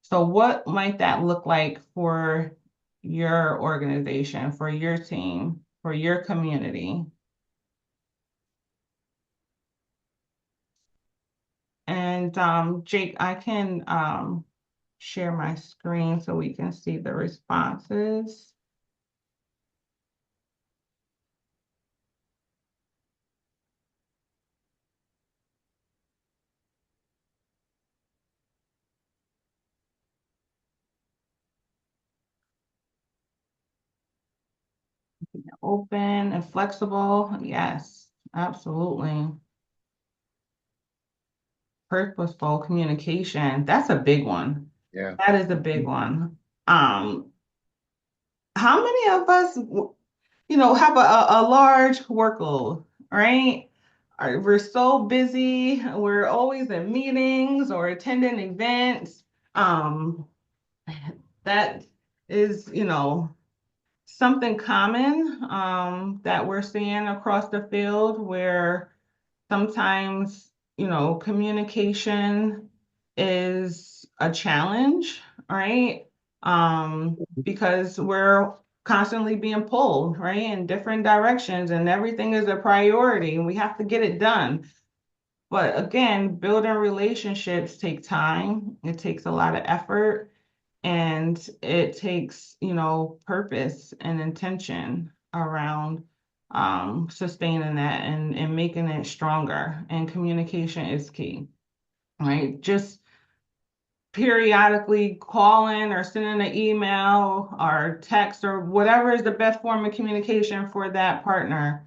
So what might that look like for your organization, for your team, for your community? And Jake, I can share my screen so we can see the responses. Open and flexible. Yes, absolutely. Purposeful communication. That's a big one. Yeah. That is a big one. Um, how many of us, have a large workload, right? We're so busy. We're always in meetings or attending events. Um, that is, something common that we're seeing across the field where sometimes, communication is a challenge, right? Because we're constantly being pulled, right, in different directions and everything is a priority and we have to get it done. But again, building relationships take time. It takes a lot of effort and it takes, purpose and intention around sustaining that and making it stronger. And communication is key, right? Just periodically calling or sending an email or text or whatever is the best form of communication for that partner.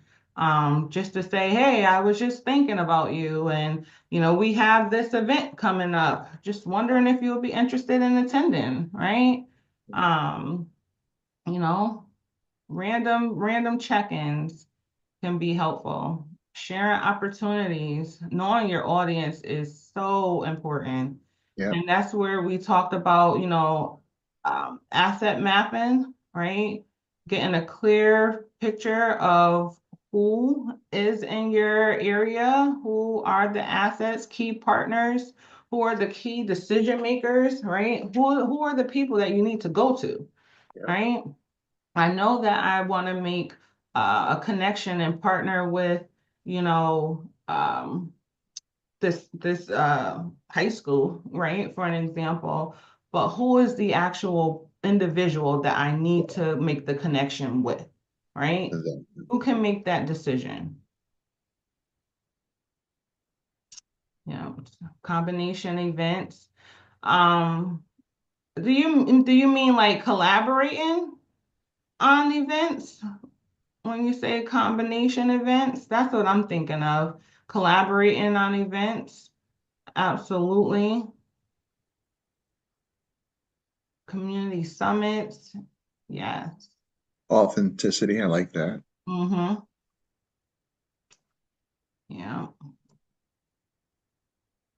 Just to say, hey, I was just thinking about you, and we have this event coming up. Just wondering if you'll be interested in attending, right? Um, you know, random check-ins can be helpful. Sharing opportunities, knowing your audience is so important. Yeah. And that's where we talked about, asset mapping, right? Getting a clear picture of who is in your area, who are the assets, key partners, who are the key decision makers, right? Who are the people that you need to go to, Yeah. right? I know that I want to make a connection and partner with, you know, this high school, right? For an example, but who is the actual individual that I need to make the connection with, right? Who can make that decision? Combination events. Um, do you mean like collaborating on events? When you say combination events, that's what I'm thinking of. Collaborating on events, absolutely. Community summits, yes. Authenticity. I like that. Mm-hmm. Yeah.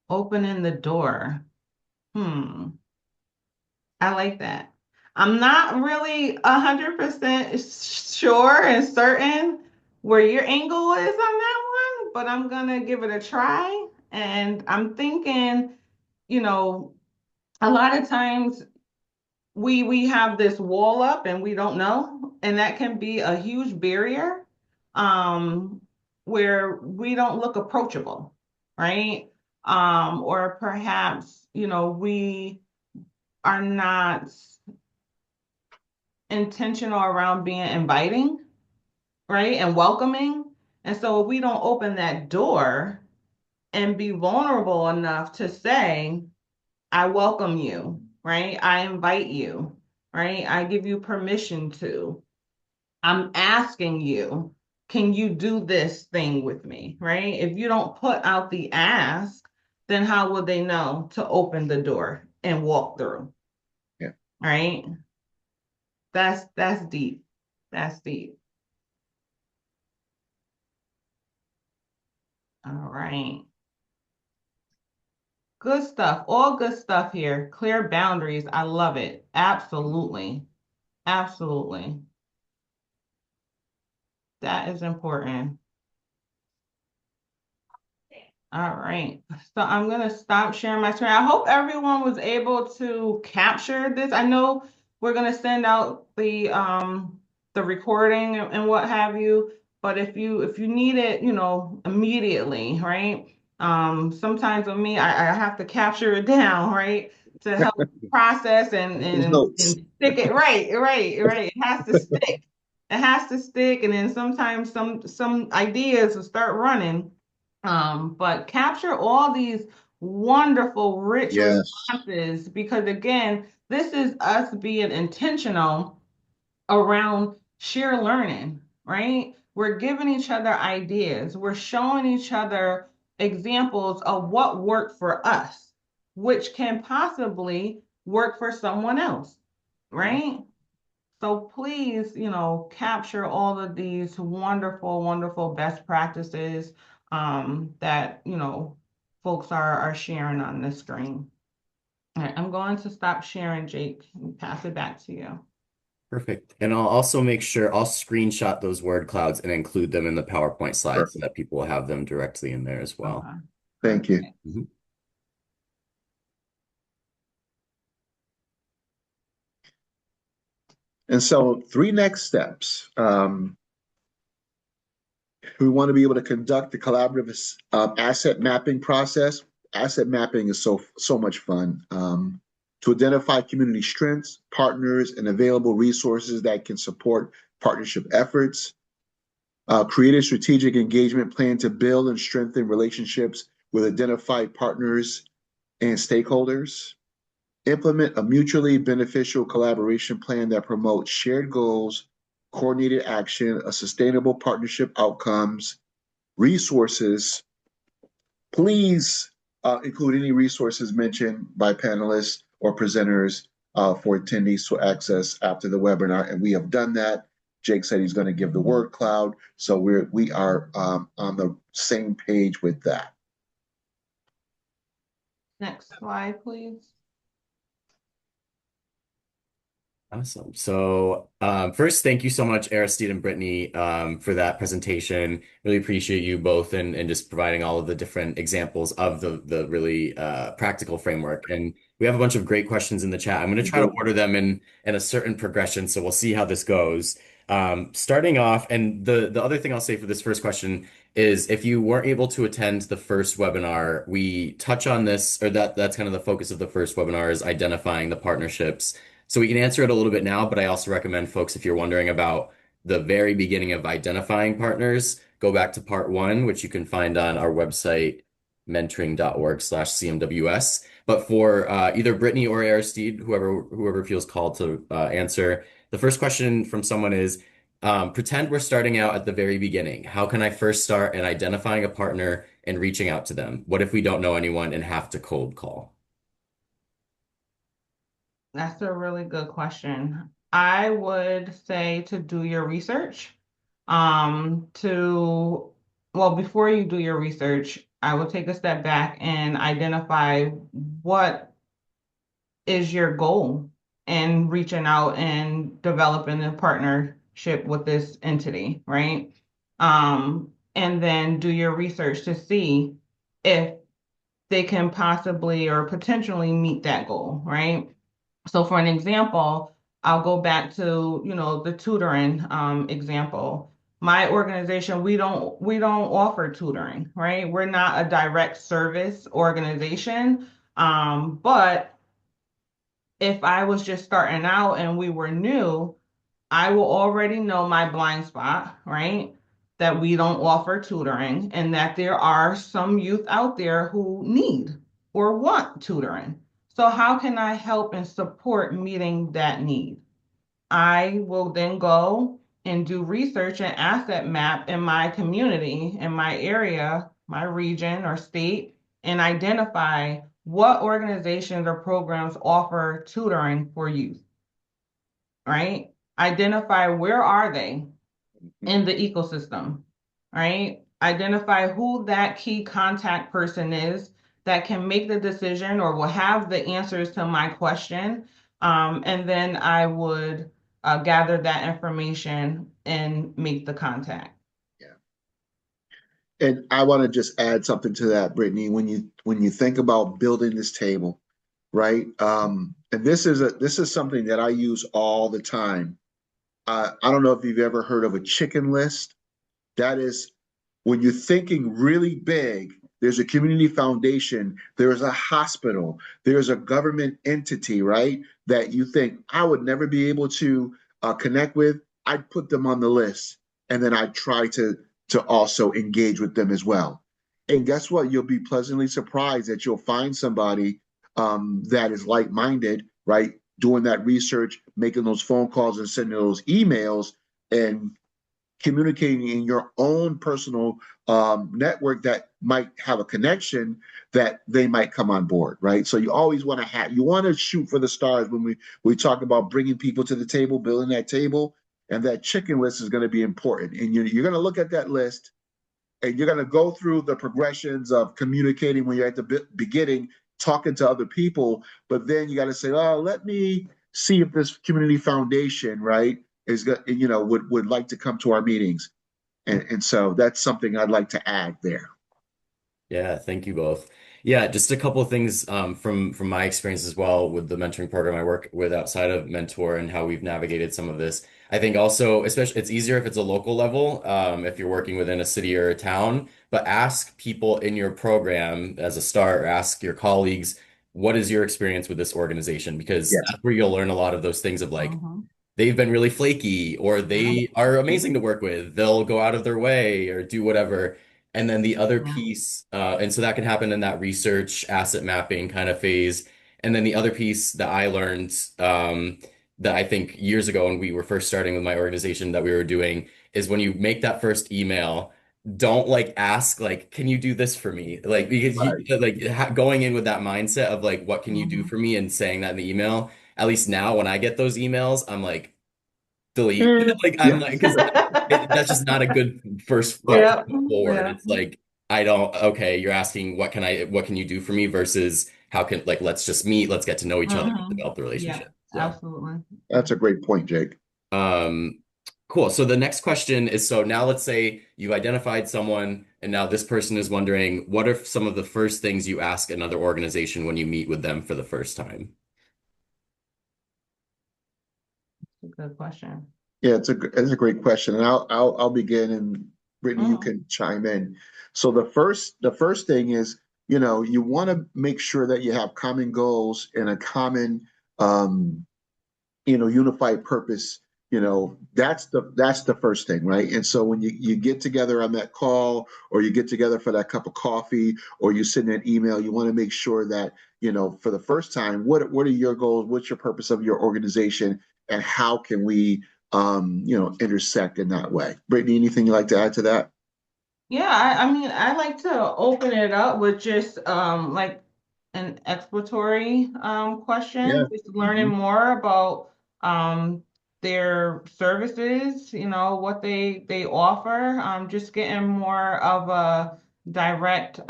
Opening the door. Hmm. I like that. I'm not really 100% sure and certain where your angle is on that one, but I'm gonna give it a try. And I'm thinking, you know, a lot of times we have this wall up and we don't know, and that can be a huge barrier um where we don't look approachable, right? Or perhaps, we are not intentional around being inviting, right? And welcoming. And so if we don't open that door and be vulnerable enough to say, I welcome you, right? I invite you, right? I give you permission to. I'm asking you, can you do this thing with me, right? If you don't put out the ask, then how will they know to open the door and walk through, Yeah. right? That's deep. That's deep. All right. Good stuff. All good stuff here. Clear boundaries. I love it. Absolutely. Absolutely. That is important. All right. So I'm going to stop sharing my screen. I hope everyone was able to capture this. I know we're going to send out the recording and what have you, but if you need it, immediately, right? Sometimes with me, I have to capture it down, right? to help process Those notes. and stick it. Right. It has to stick. It has to stick, and then sometimes some ideas will start running. But capture all these wonderful, rich Yes. responses because again, this is us being intentional around sheer learning, right? We're giving each other ideas. We're showing each other examples of what worked for us, which can possibly work for someone else, right? So please, capture all of these wonderful, wonderful best practices that, folks are sharing on the screen. All right, I'm going to stop sharing, Jake, and pass it back to you. Perfect. And I'll also make sure I'll screenshot those word clouds and include them in the PowerPoint slides so Perfect. that people will have them directly in there as well. Okay. Thank you. Perfect. Mhm. And so, three next steps. We want to be able to conduct the collaborative asset mapping process. Asset mapping is so much fun. To identify community strengths, partners, and available resources that can support partnership efforts. Create a strategic engagement plan to build and strengthen relationships with identified partners and stakeholders. Implement a mutually beneficial collaboration plan that promotes shared goals, coordinated action, a sustainable partnership outcomes, resources. Please include any resources mentioned by panelists or presenters for attendees to access after the webinar, and we have done that. Jake said he's going to give the word cloud, so we are on the same page with that. Next slide, please. Awesome. So first, thank you so much, Aristide and Brittany, for that presentation. Really appreciate you both and just providing all of the different examples of the really practical framework. And we have a bunch of great questions in the chat. I'm going to try to order them in a certain progression, so we'll see how this goes. Starting off, and the other thing I'll say for this first question is if you weren't able to attend the first webinar, we touch on this, or that's kind of the focus of the first webinar is identifying the partnerships. So we can answer it a little bit now, but I also recommend folks, if you're wondering about the very beginning of identifying partners, go back to part one, which you can find on our website, mentoring.org/CMWS. But for either Brittany or Aristide, whoever feels called to answer, the first question from someone is, pretend we're starting out at the very beginning. How can I first start in identifying a partner and reaching out to them? What if we don't know anyone and have to cold call? That's a really good question. I would say to do your research. Well, before you do your research, I would take a step back and identify what is your goal in reaching out and developing a partnership with this entity, right? And then do your research to see if they can possibly or potentially meet that goal, right? So for an example, I'll go back to, the tutoring example. My organization, we don't offer tutoring, right? We're not a direct service organization. But if I was just starting out and we were new, I will already know my blind spot, right? That we don't offer tutoring and that there are some youth out there who need or want tutoring. So, how can I help and support meeting that need? I will then go and do research and asset map in my community, in my area, my region or state, and identify what organizations or programs offer tutoring for youth, right? Identify where are they in the ecosystem, right? Identify who that key contact person is that can make the decision or will have the answers to my question. And then I would gather that information and make the contact. Yeah. And I want to just add something to that, Brittany. When you think about building this table, right? And this is something that I use all the time. I don't know if you've ever heard of a chicken list. That is when you're thinking really big, there's a community foundation, there's a hospital, there's a government entity, right? That you think I would never be able to connect with, I'd put them on the list, and then I'd try to also engage with them as well. And guess what? You'll be pleasantly surprised that you'll find somebody that is like-minded, right? Doing that research, making those phone calls and sending those emails, and communicating in your own personal network that might have a connection that they might come on board, right? So you always want to you want to shoot for the stars when we talk about bringing people to the table, building that table, and that chicken list is going to be important. And you're going to look at that list and you're going to go through the progressions of communicating when you're at the beginning, talking to other people, but then you got to say, oh, let me see if this community foundation, right, is would like to come to our meetings, and so that's something I'd like to add there. Yeah, thank you both. Yeah, just a couple of things from my experience as well with the mentoring program I work with outside of Mentor and how we've navigated some of this. I think also, especially, it's easier if it's a local level, if you're working within a city or a town, but ask people in your program as a start, or ask your colleagues, what is your experience with this organization? Because Yes. that's where you'll learn a lot of those things of like, Mhm. they've been really flaky or Yeah. they are amazing to work with. They'll go out of their way or do whatever. And then the other Yeah. piece, and so that can happen in that research asset mapping kind of phase. And then the other piece that I learned that I think years ago when we were first starting with my organization that we were doing is when you make that first email, don't like ask like, can you do this for me? Like because you Right. like going in with that mindset of like, what can you do Mhm. for me and saying that in the email at least now when I get those emails, I'm like, delete. Mm, Like, I'm yeah. like, because that's just not a good first Yep. foot forward. Yeah. It's like, I don't, okay, you're asking, what can you do for me versus how can, like, let's just meet, let's get to know each other and Mhm. develop the Yeah. relationship. So, Absolutely. Yeah. That's a great point, Jake. um, cool. So the next question is, so now let's say you've identified someone and now this person is wondering, what are some of the first things you ask another organization when you meet with them for the first time? That's a good question. Yeah, it's a great question, and I'll begin, and Brittany, you Mhm. can chime in. So the first thing is, you want to make sure that you have common goals and a common um, unified purpose. That's the first thing, right? And so when you get together on that call, or you get together for that cup of coffee, or you send an email, you want to make sure that, for the first time, what are your goals? What's your purpose of your organization? And how can we intersect in that way? Brittany, anything you'd like to add to that? Yeah, I mean, I like to open it up with just like an exploratory Yeah. question, just learning Mhm. more about their services, what they offer, just getting more of a direct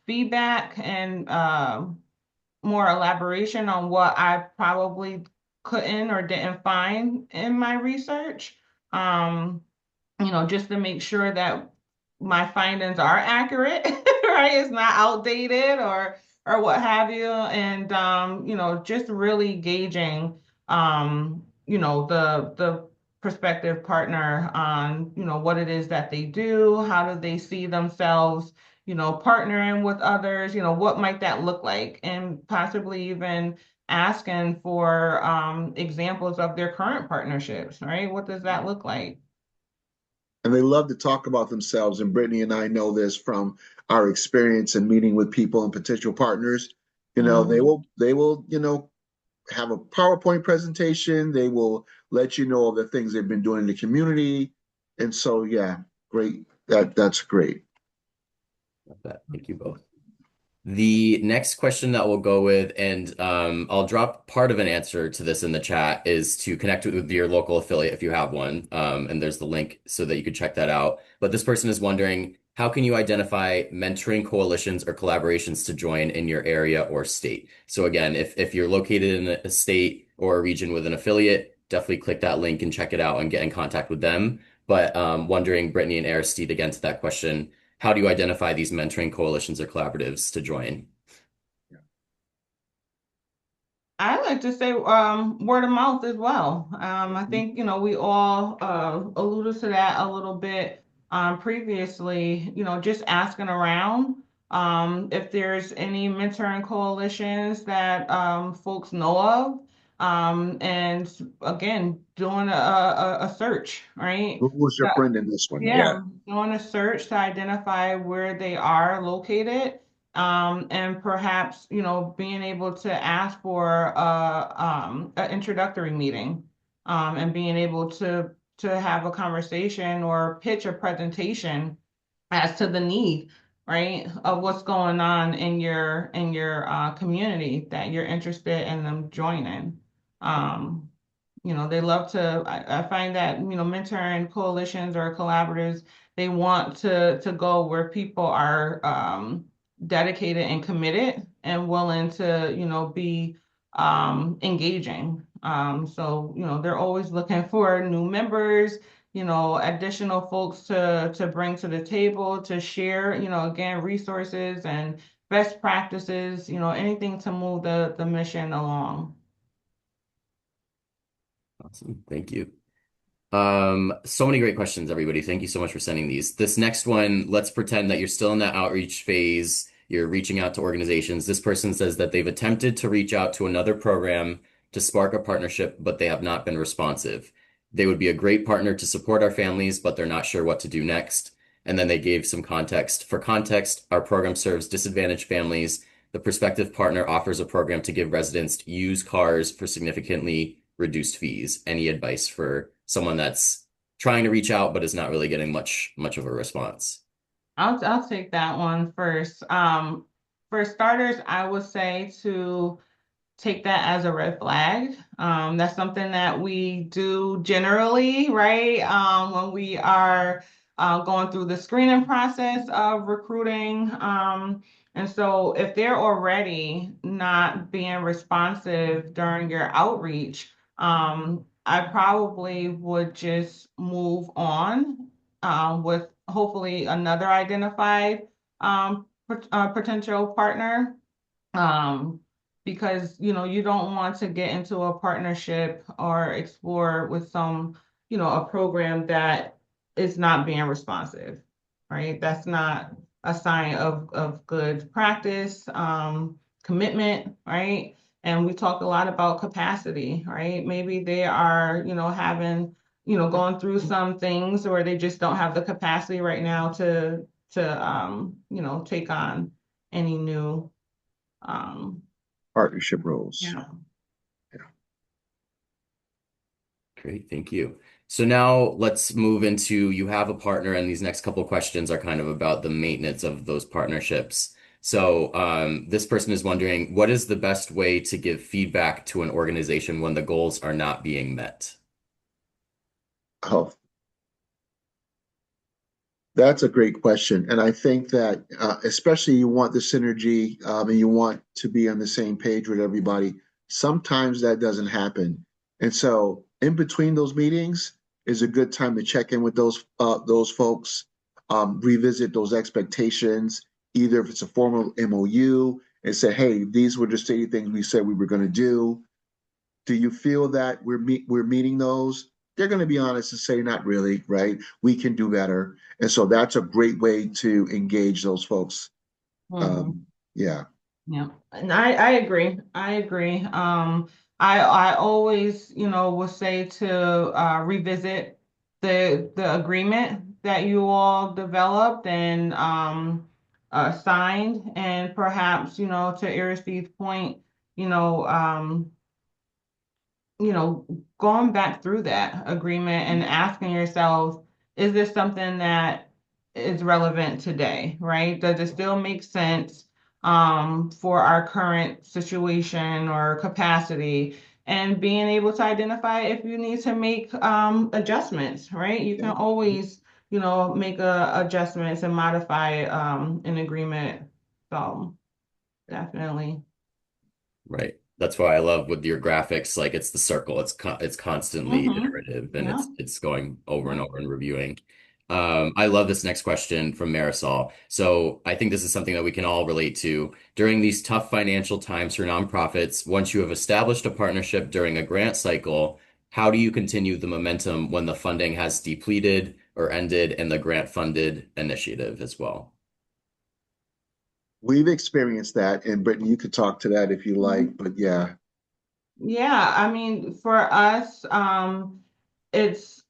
feedback and more elaboration on what I probably couldn't or didn't find in my research. Um, just to make sure that my findings are accurate, right? It's not outdated or what have you. And just really gauging the prospective partner on, what it is that they do, how do they see themselves, partnering with others, what might that look like? And possibly even asking for examples of their current partnerships, right? What does that look like? And they love to talk about themselves. And Brittany and I know this from our experience in meeting with people and potential partners. They Mhm. will have a PowerPoint presentation. They will let you know all the things they've been doing in the community. And so, yeah, great. That's great. Love that. Thank you both. The next question that we'll go with, and I'll drop part of an answer to this in the chat, is to connect with your local affiliate if you have one. And there's the link so that you could check that out. But this person is wondering, how can you identify mentoring coalitions or collaborations to join in your area or state? So again, if you're located in a state or a region with an affiliate, definitely click that link and check it out and get in contact with them. But wondering, Brittany and Aristide, again to that question, how do you identify these mentoring coalitions or collaboratives to join? I like to say word of mouth as well. I think, we all alluded to that a little bit previously, just asking around. If there's any mentoring coalitions that folks know of, and again, doing a search, right? Who was your friend in this one? Yeah. Yeah, doing a search to identify where they are located, and perhaps, being able to ask for an introductory meeting, and being able to have a conversation or pitch a presentation as to the need, right, of what's going on in your community that you're interested in them joining. Um, they love to, I find that, mentoring coalitions or collaboratives, they want to go where people are dedicated and committed and willing to, be engaging. So, they're always looking for new members, additional folks to bring to the table, to share, again, resources and best practices, anything to move the mission along. Awesome. Thank you. So many great questions, everybody. Thank you so much for sending these. This next one, let's pretend that you're still in that outreach phase. You're reaching out to organizations. This person says that they've attempted to reach out to another program to spark a partnership, but they have not been responsive. They would be a great partner to support our families, but they're not sure what to do next. And then they gave some context. For context, our program serves disadvantaged families. The prospective partner offers a program to give residents used cars for significantly reduced fees. Any advice for someone that's trying to reach out but is not really getting much of a response? I'll take that one first. For starters, I would say to take that as a red flag. That's something that we do generally, right? When we are going through the screening process of recruiting. And so if they're already not being responsive during your outreach, I probably would just move on with hopefully another identified potential partner, um, because you don't want to get into a partnership or explore with a program that is not being responsive, right? That's not a sign of good practice, commitment, right? And we talked a lot about capacity, right? Maybe they are, having, going through some things, or they just don't have the capacity right now to take on any new um, Partnership roles. yeah. Yeah. Great, thank you. So now let's move into you have a partner, and these next couple questions are kind of about the maintenance of those partnerships. So this person is wondering, what is the best way to give feedback to an organization when the goals are not being met? Oh, that's a great question. And I think that especially you want the synergy and you want to be on the same page with everybody. Sometimes that doesn't happen. And so in between those meetings is a good time to check in with those folks, revisit those expectations, either if it's a formal MOU and say, hey, these were just the things we said we were going to do. Do you feel that we're meeting those? They're going to be honest and say, not really, right? We can do better. And so that's a great way to engage those folks. Mhm. Yeah. Yeah, and I agree. I agree. I always, will say to revisit the agreement that you all developed and signed, and perhaps, to Aristide's point, you know, um, going back through that agreement and asking yourself, is this something that is relevant today, right? Does it still make sense for our current situation or capacity? And being able to identify if you need to make adjustments, right? You can always, make adjustments and modify an agreement. So definitely. Right. That's why I love with your graphics, like it's the circle. It's constantly Mm-hmm. iterative and Yeah. it's going over and Yeah. over and reviewing. I love this next question from Marisol. So I think this is something that we can all relate to. During these tough financial times for nonprofits, once you have established a partnership during a grant cycle, how do you continue the momentum when the funding has depleted or ended and the grant funded initiative as well? We've experienced that, and Brittany, you could talk to that if you like, but yeah. Yeah, I mean, for us, it's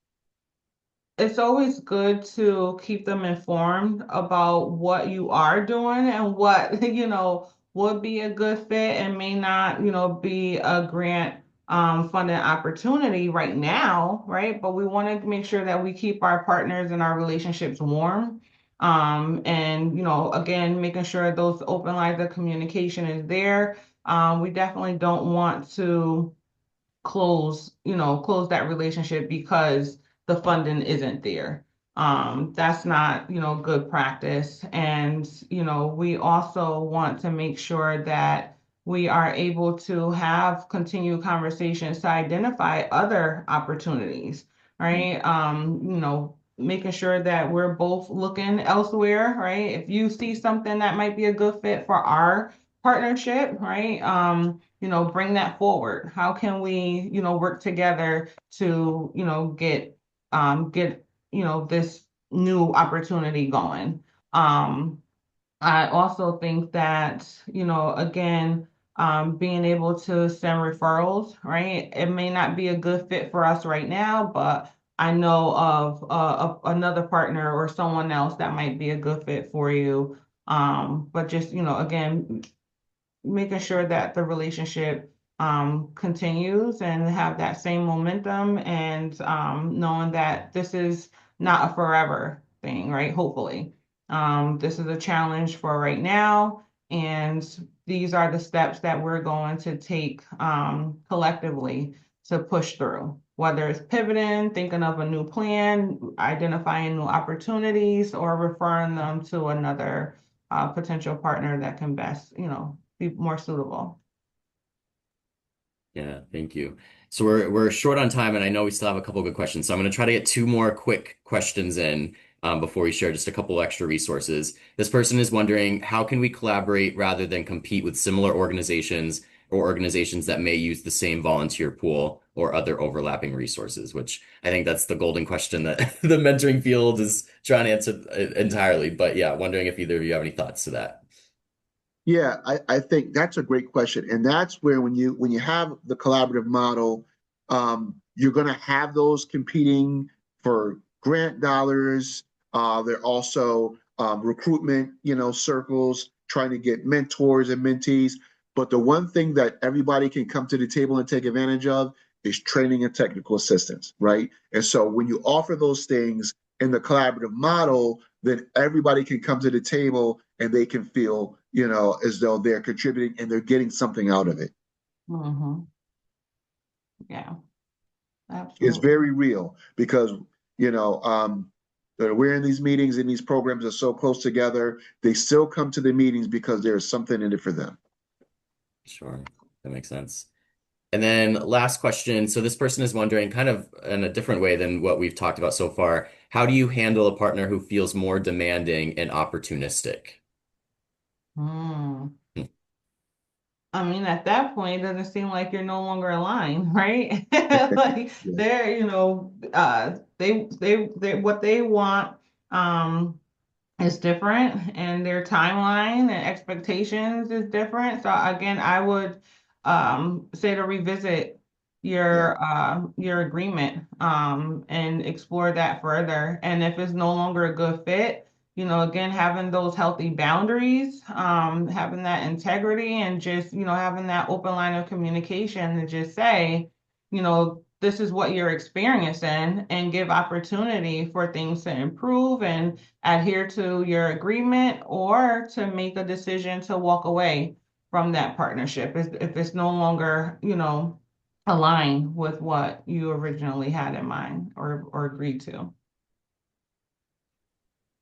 it's always good to keep them informed about what you are doing and what, would be a good fit and may not, be a grant funding opportunity right now, right? But we want to make sure that we keep our partners and our relationships warm. And, again, making sure those open lines of communication is there. We definitely don't want to close that relationship because the funding isn't there. That's not, good practice. And, we also want to make sure that we are able to have continued conversations to identify other opportunities, right? Making sure that we're both looking elsewhere, right? If you see something that might be a good fit for our partnership, right? Bring that forward. How can we, work together to, get, this new opportunity going? I also think that, again, being able to send referrals, right? It may not be a good fit for us right now, but I know of another partner or someone else that might be a good fit for you. But just, again, making sure that the relationship continues and have that same momentum and knowing that this is not a forever thing, right? Hopefully. This is a challenge for right now, and these are the steps that we're going to take collectively to push through, whether it's pivoting, thinking of a new plan, identifying new opportunities, or referring them to another potential partner that can best, be more suitable. Yeah, thank you. So we're short on time, and I know we still have a couple good questions. So I'm going to try to get two more quick questions in before we share just a couple extra resources. This person is wondering, how can we collaborate rather than compete with similar organizations or organizations that may use the same volunteer pool or other overlapping resources? Which I think that's the golden question that the mentoring field is trying to answer entirely. But yeah, wondering if either of you have any thoughts to that. Yeah, I think that's a great question. And that's where when you have the collaborative model, you're gonna have those competing for grant dollars. They're also recruitment, circles, trying to get mentors and mentees. But the one thing that everybody can come to the table and take advantage of is training and technical assistance, right? And so when you offer those things in the collaborative model, then everybody can come to the table and they can feel, as though they're contributing and they're getting something out of it. Hmm. Yeah, It's absolutely. very real because, we're in these meetings and these programs are so close together. They still come to the meetings because there's something in it for them. Sure, that makes sense. And then last question. So this person is wondering, kind of in a different way than what we've talked about so far, how do you handle a partner who feels more demanding and opportunistic? Hmm. I mean, at that point, it doesn't seem like you're no longer aligned, right? Like Yeah, they're, they what they want, is different and their timeline and expectations is different. So again, I would say to revisit yeah, your agreement and explore that further. And if it's no longer a good fit, again, having those healthy boundaries, having that integrity and just, having that open line of communication and just say, this is what you're experiencing and give opportunity for things to improve and adhere to your agreement or to make a decision to walk away from that partnership if it's no longer, aligned with what you originally had in mind or agreed to.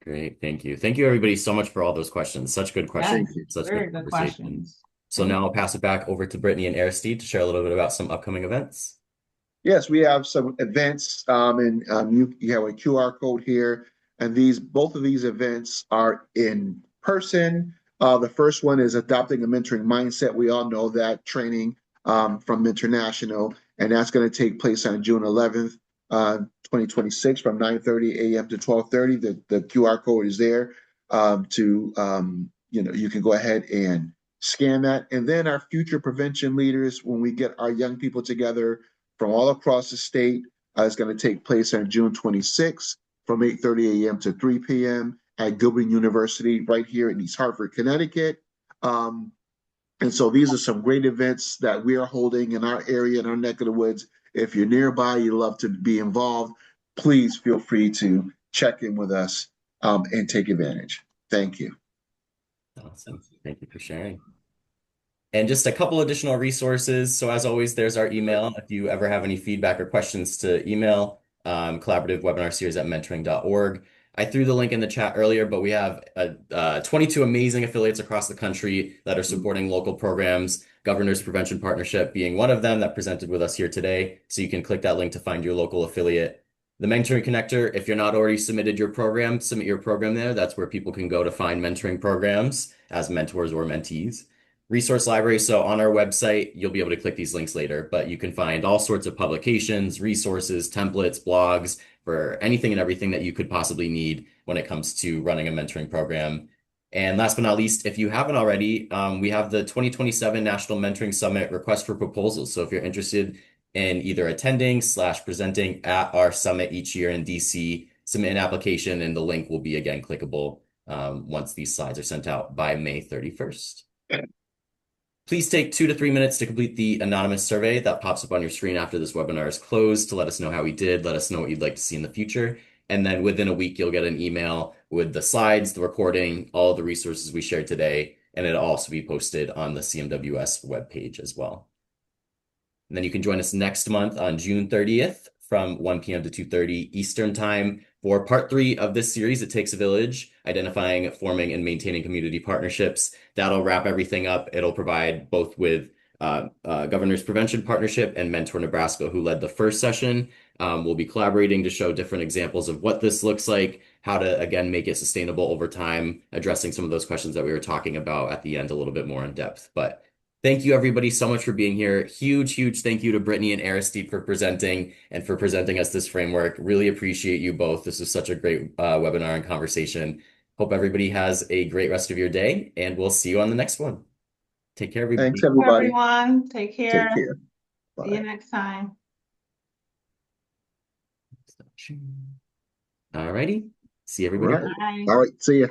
Great, thank you. Thank you, everybody, so much for all those questions. Such good thank questions, you. such good Very good conversation. questions. So Thank now I'll you. pass it back over to Brittany and Aristide to share a little bit about some upcoming events. Yes, we have some events, and you have a QR code here, and both of these events are in person. The first one is adopting a mentoring mindset. We all know that training from International, and that's going to take place on June 11th, 2026, from 9:30 a.m. to 12:30. The QR code is there to you can go ahead and scan that. And then our future prevention leaders, when we get our young people together from all across the state, is going to take place on June 26th from 8:30 a.m. to 3 p.m. at Gilbert University right here in East Hartford, Connecticut. Um, and so these are some great events that we are holding in our area, in our neck of the woods. If you're nearby, you'd love to be involved, please feel free to check in with us and take advantage. Thank you. Awesome. Thank you for sharing. And just a couple additional resources. So as always, there's our email. If you ever have any feedback or questions to email, collaborative webinar series at mentoring.org. I threw the link in the chat earlier, but we have 22 amazing affiliates across the country that are supporting local programs, Governor's Prevention Partnership being one of them that presented with us here today. So you can click that link to find your local affiliate. The Mentoring Connector, if you're not already submitted your program, submit your program there. That's where people can go to find mentoring programs as mentors or mentees. Resource library. So on our website, you'll be able to click these links later, but you can find all sorts of publications, resources, templates, blogs for anything and everything that you could possibly need when it comes to running a mentoring program. And last but not least, if you haven't already, we have the 2027 National Mentoring Summit request for proposals. So if you're interested in either attending / presenting at our summit each year in DC, submit an application and the link will be again clickable once these slides are sent out by May 31st. Please take 2 to 3 minutes to complete the anonymous survey that pops up on your screen after this webinar is closed to let us know how we did, let us know what you'd like to see in the future. And then within a week, you'll get an email with the slides, the recording, all the resources we shared today, and it'll also be posted on the CMWS webpage as well. And then you can join us next month on June 30th from 1 p.m. to 2:30 Eastern Time for part 3 of this series, It Takes a Village, identifying, forming, and maintaining community partnerships. That'll wrap everything up. It'll provide both with Governor's Prevention Partnership and Mentor Nebraska, who led the first session. We'll be collaborating to show different examples of what this looks like, how to, again, make it sustainable over time, addressing some of those questions that we were talking about at the end a little bit more in depth. But thank you, everybody, so much for being here. Huge, huge thank you to Brittany and Aristide for presenting and for presenting us this framework. Really appreciate you both. This was such a great webinar and conversation. Hope everybody has a great rest of your day, and we'll see you on the next one. Take care, Thanks, everybody. everybody. Everyone, take Take care. care. See you Bye. next time. All righty. See All everybody. right. Bye. All right. See ya.